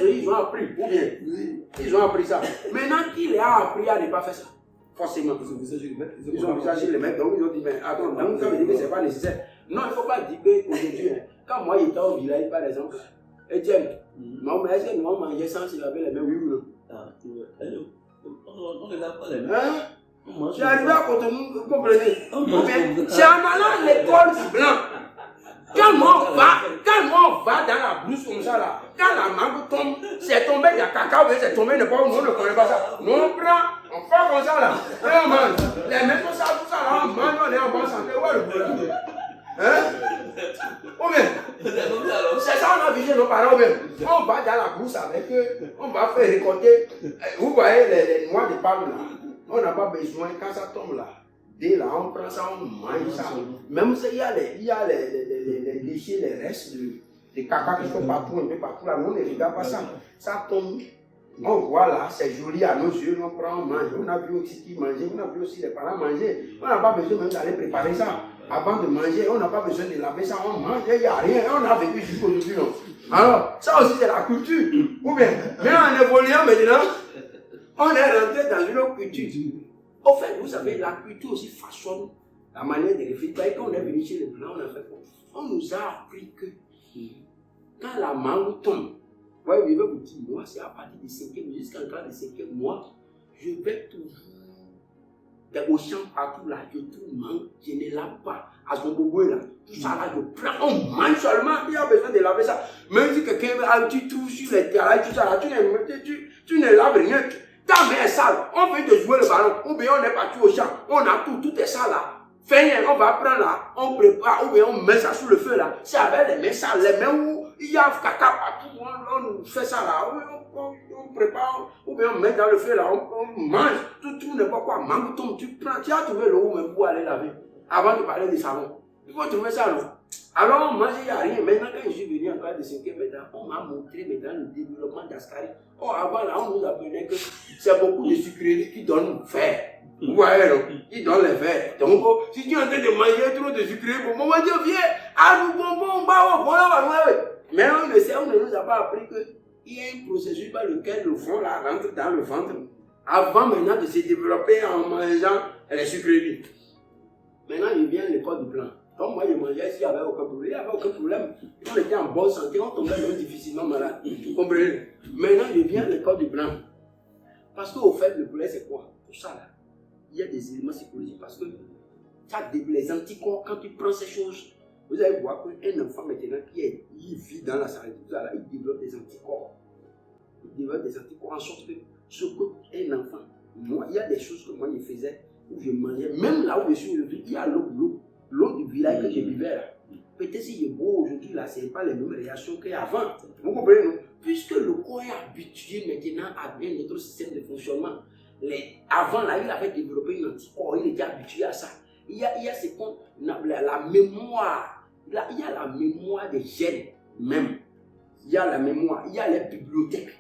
ils ont appris, ou bien, ils ont appris ça. Maintenant qu'il a appris à ne pas faire ça, forcément, ils ont envisagé les maîtres, donc ils ont dit, mais attends, donc ça veut dire que ce n'est pas nécessaire. Non, il ne faut pas dire qu'aujourd'hui, quand moi j'étais au village, par exemple, Etienne, est-ce que nous allons manger sans se laver les mains, oui ou non? On ne lave pas les mains. Hein? J'ai arrivé à Cotonou, vous comprenez? C'est en allant à l'école blanc. Quand on va dans la brousse comme ça là, quand la mangue tombe, c'est tombé, il y a cacao, c'est tombé, nous ne connaissons pas ça. Nous on prend, on fait comme ça là, et on mange. Les mains tout ça là, on mange, on est en bonne santé. Où est le problème? Hein? Ou bien, c'est ça on a visé nos parents, ou bien, on va dans la brousse avec eux, on va faire récolter, vous voyez les noix de palme là, on n'a pas besoin, quand ça tombe là, dès là, on prend ça, on mange ça. Même s'il y a les déchets, les restes de caca qui sont partout, un peu partout là, nous on ne regarde pas ça. Ça tombe, on voit là, c'est joli à nos yeux, on prend, on mange. On a vu aussi qui mangeait, on a vu aussi les parents manger. On n'a pas besoin même d'aller préparer ça. Avant de manger, on n'a pas besoin de laver ça, on mange, il n'y a rien, on a vécu jusqu'aujourd'hui. Alors, ça aussi c'est la culture. Ou bien, mais en évoluant maintenant, on est rentré dans une autre culture. Au fait, vous savez, la culture aussi façonne la manière de réfléchir. Quand on est venu chez les Blancs, on a fait quoi? On nous a appris que quand la mangue tombe, ouais, je vais vous dire, moi, c'est à partir du 5e, jusqu'en classe du 5e mois, je vais toujours au champ partout là, je trouve mangue, je ne lave pas. À son bobo là, tout ça là, je prends, on mange seulement, il y a besoin de laver ça. Même si quelqu'un tu trouves sur les terrains, tout ça là, tu ne laves rien. Ta main est sale, on vient de jouer le ballon, ou bien on est parti au champ, on a tout est sale là. Fais rien, on va prendre là, on prépare, ou bien on met ça sur le feu là. C'est avec les mains sales, les mains où il y a caca partout, on fait ça là, on prépare, ou bien on met dans le feu là, on mange, tout n'est pas quoi, mangue tombe, tu prends, tu as trouvé l'eau même pour aller laver, avant de parler du savon. Il faut trouver ça non. Alors on mange, il n'y a rien. Maintenant quand je suis venu en classe de 5e, on m'a montré maintenant le développement d'Ascari. Oh, avant là, on nous apprenait que c'est beaucoup de sucreries qui donnent fer. Vous voyez, non? Qui donnent les vers. Donc, si tu es en train de manger trop de sucreries, on va dire, viens, à nous bonbons, mais on ne sait, on ne nous a pas appris qu'il y a un processus par lequel le fond là rentre dans le ventre. Avant maintenant de se développer en mangeant les sucreries. Maintenant, il vient à l'école du blanc. Donc moi, je mangeais s'il n'y avait aucun problème. Il n'y avait aucun problème. On était en bonne santé, on tombait même difficilement malade. Vous comprenez? Maintenant, je viens à l'école du blanc. Parce qu'au fait, le problème, c'est quoi? Pour ça, là, il y a des éléments psychologiques. Parce que ça, les anticorps, quand tu prends ces choses, vous allez voir qu'un enfant maintenant qui vit dans la salle, il développe des anticorps. Il développe des anticorps en sorte que ce qu'un enfant, moi, il y a des choses que moi je faisais, où je mangeais, même là où je suis aujourd'hui, il y a l'eau du village que je vivais là. Peut-être si je bois aujourd'hui là, ce n'est pas les mêmes réactions qu'avant. Vous comprenez, non? Puisque le corps est habitué maintenant à bien notre système de fonctionnement. Avant là, il avait développé un anticorps, il était habitué à ça. Il y a ce qu'on la mémoire. Il y a la mémoire des gènes même. Il y a la mémoire, il y a les bibliothèques.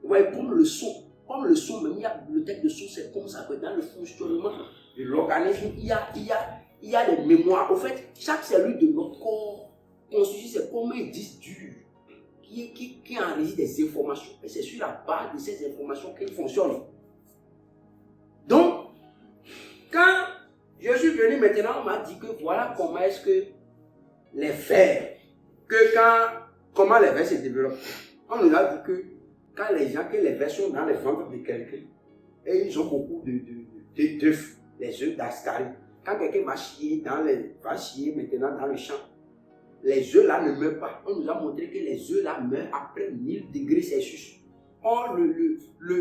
Vous voyez, comme le son. Comme le son, même il y a la bibliothèque de son, c'est comme ça que dans le fonctionnement de l'organisme, il y a les mémoires. Au fait, chaque cellule de notre corps constitue, c'est comme un disque dur qui enregistre des informations. Et c'est sur la base de ces informations qu'il fonctionne. Donc, quand je suis venu maintenant, on m'a dit que voilà comment est-ce que les vers, comment les vers se développent. On nous a dit que quand les vers sont dans les ventres de quelqu'un, et ils ont beaucoup d'œufs, les œufs d'Ascarie. Quand quelqu'un va chier maintenant dans le champ, les œufs là ne meurent pas. On nous a montré que les œufs là meurent après 1000 degrés Celsius. Or,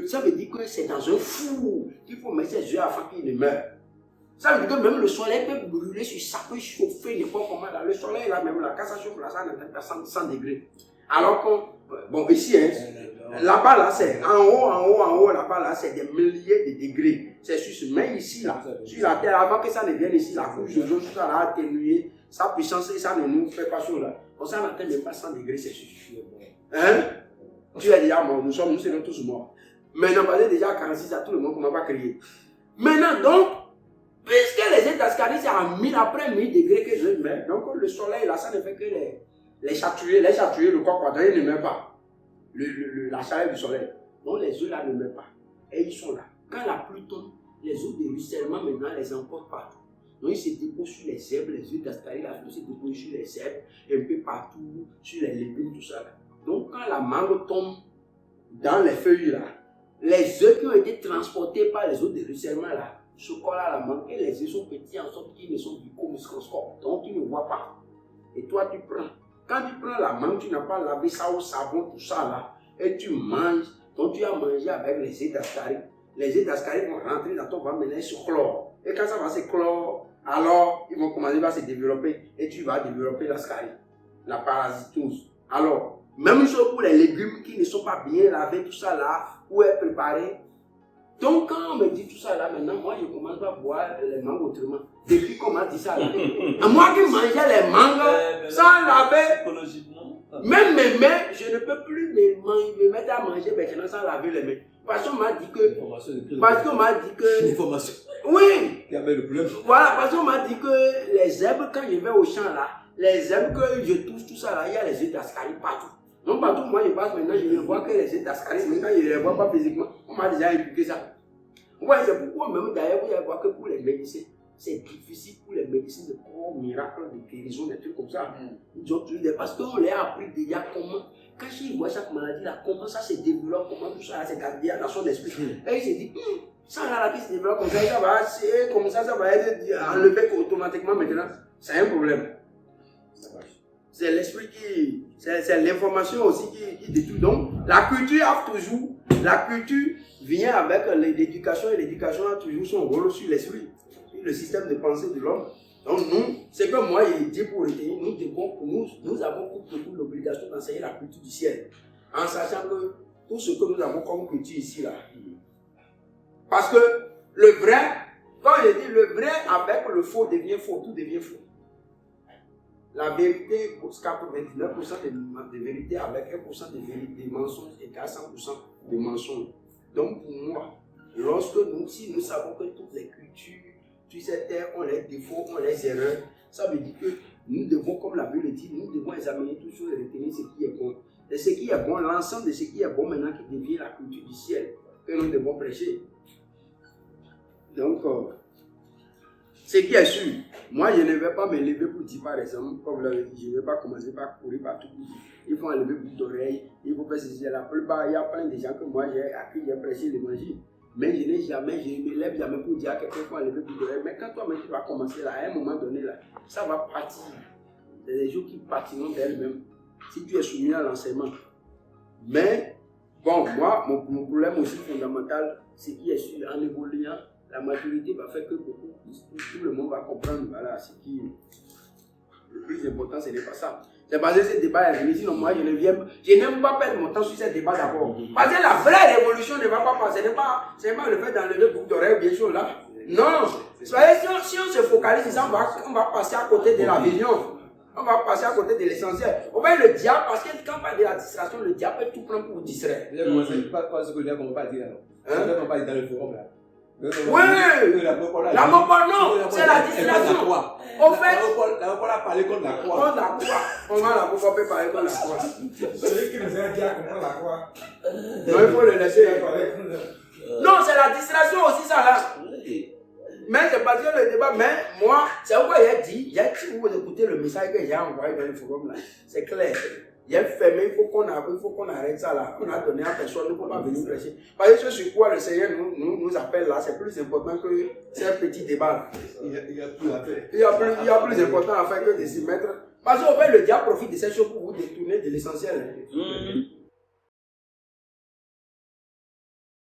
ça veut dire que c'est dans un four qu'il faut mettre ces œufs afin qu'ils ne meurent. Ça veut dire que même le soleil peut brûler sur ça, peut chauffer n'importe comment. Là. Le soleil là même là, quand ça chauffe là, ça n'atteint pas 100 degrés. Alors que, bon ici, hein, là-bas là, c'est en haut, là-bas là, c'est des milliers de degrés. C'est sur mais ici là, sur la terre, avant que ça ne vienne ici, la couche d'ozone, tout ça là, atténué, sa puissance, et ça ne nous fait pas chaud là. Comme ça, on n'atteint même pas 100 degrés, c'est suffisant. Hein? Tu es déjà mort, nous serons tous morts. Maintenant, on est déjà à 46 à tout le monde, on ne va pas crier. Maintenant, donc, puisque les œufs d'Ascarie, c'est à 1000 après 1000 degrés que je mets, donc le soleil là, ça ne fait que les chatouiller, le corps quadrant, il ne meurt pas. La chaleur du soleil. Donc les œufs là ne meurent pas. Et ils sont là. Quand la pluie tombe, les eaux de ruissellement maintenant les emportent partout. Donc ils se déposent sur les herbes, les œufs d'Ascarie là, se déposent sur les herbes, un peu partout, sur les légumes, tout ça là. Donc quand la mangue tombe dans les feuilles là, les œufs qui ont été transportés par les eaux de ruissellement là, se collent à la mangue et les œufs sont petits en sorte qu'ils ne sont du qu'au microscope. Donc tu ne vois pas. Et toi tu prends. Quand tu prends la mangue, tu n'as pas lavé ça au savon, tout ça là, et tu manges. Donc tu as mangé avec les œufs d'Ascarie. Les œufs d'Ascarie vont rentrer dans ton ventre, maintenant ils se chlore. Et quand ça va se chlore, alors ils vont commencer à se développer et tu vas développer l'ascarie, la parasitose. Alors, même chose pour les légumes qui ne sont pas bien lavés, tout ça là, ou est préparé. Donc quand on me dit tout ça là, maintenant moi je commence à boire les mangues autrement. Depuis qu'on m'a dit ça là. Moi qui mangeais les mangues sans laver, même mes mains, je ne peux plus me mettre à manger maintenant sans laver les mains. Parce qu'on m'a dit que. L'information. Oui. Qui avait le problème. Voilà, parce qu'on m'a dit que les herbes, quand je vais au champ là, les herbes que je touche, tout ça là, il y a les œufs d'Ascarie partout. Donc partout, moi je passe maintenant, je ne vois que les œufs d'Ascarie, mais quand je ne les vois pas physiquement, on m'a déjà expliqué ça. Vous voyez, c'est pourquoi même d'ailleurs, vous allez voir que pour les médecins, c'est difficile pour les médecins de croire au miracle de guérison, des trucs comme ça. Ils ont toujours parce qu'on leur a appris déjà comment. Quand ils voient chaque maladie là, comment ça se développe, comment tout ça s'est gardé dans son esprit. Et ils se disent, ça là qui se développe comme ça va c'est comme ça va être enlevé automatiquement maintenant. C'est un problème. C'est l'esprit qui. C'est l'information aussi qui détruit. Donc, la culture vient avec l'éducation et l'éducation a toujours son rôle sur l'esprit, sur le système de pensée de l'homme. Donc nous, c'est comme moi j'ai dit pour retenir, nous avons beaucoup l'obligation d'enseigner la culture du ciel, en sachant que tout ce que nous avons comme culture ici là. Parce que le vrai, quand je dis le vrai avec le faux devient faux, tout devient faux. La vérité cause 99% de vérité avec 1% de mensonges égale 100% de mensonges. Donc pour moi, si nous savons que toutes les cultures sur cette terre ont les défauts, ont les erreurs, ça veut dire que nous devons, comme la Bible dit, nous devons examiner toujours et retenir ce qui est bon. Et ce qui est bon, l'ensemble de ce qui est bon maintenant qui devient la culture du ciel que nous devons prêcher. Donc, Ce qui est sûr, moi je ne vais pas me lever pour dire par exemple, comme vous l'avez dit, je ne vais pas commencer par courir partout. Il faut enlever beaucoup d'oreilles, il faut faire ceci. La plupart, il y a plein de gens que moi à qui j'ai prêché l'évangile. Mais je ne me lève jamais pour dire à quelqu'un qu'il faut enlever beaucoup d'oreilles. Mais quand toi-même tu vas commencer là, à un moment donné, là, ça va partir. C'est des jours qui partiront d'elles-mêmes. Si tu es soumis à l'enseignement. Mais, bon, moi, mon problème aussi fondamental, c'est qu'il est sûr, en évoluant, la maturité va faire que tout le monde va comprendre. Voilà, ce qui le plus important, ce n'est pas ça. C'est parce que ce débat est venu. Sinon, moi, je n'aime pas perdre mon temps sur ce débat d'abord. Parce que la vraie révolution ne va pas passer. Ce n'est pas le fait d'enlever beaucoup d'oreilles, bien sûr, là. Non. Soyez, si on se focalise sur ça, on va passer à côté de la vision. On va passer à côté de l'essentiel. On va le diable, parce que quand on parle de la distraction, le diable peut tout prendre pour vous distraire. Vous avez commencé par ce que le diable ne va pas dire. Le diable ne va pas dire dans le forum là. Oui, la mort, non, c'est la distraction. En fait, la mort a parlé contre la croix. Contre la croix. Comment la croix peut parler contre la croix? Celui qui nous a dit à comprendre la croix. Non, il faut le laisser. Non, c'est la distraction aussi, ça là. Mais c'est parce que le débat, mais moi, c'est pourquoi si vous écoutez le message que j'ai envoyé dans le forum là, c'est clair. Il est fermé, il faut qu'on arrête ça là. On a donné à personne, il ne faut pas venir prêcher. Parce que ce sur quoi le Seigneur nous appelle là, c'est plus important que ces petits débats là. Il y a plus à faire. Il y a plus important à faire que de s'y mettre. Parce qu'en fait, le diable profite de ces choses pour vous détourner de l'essentiel.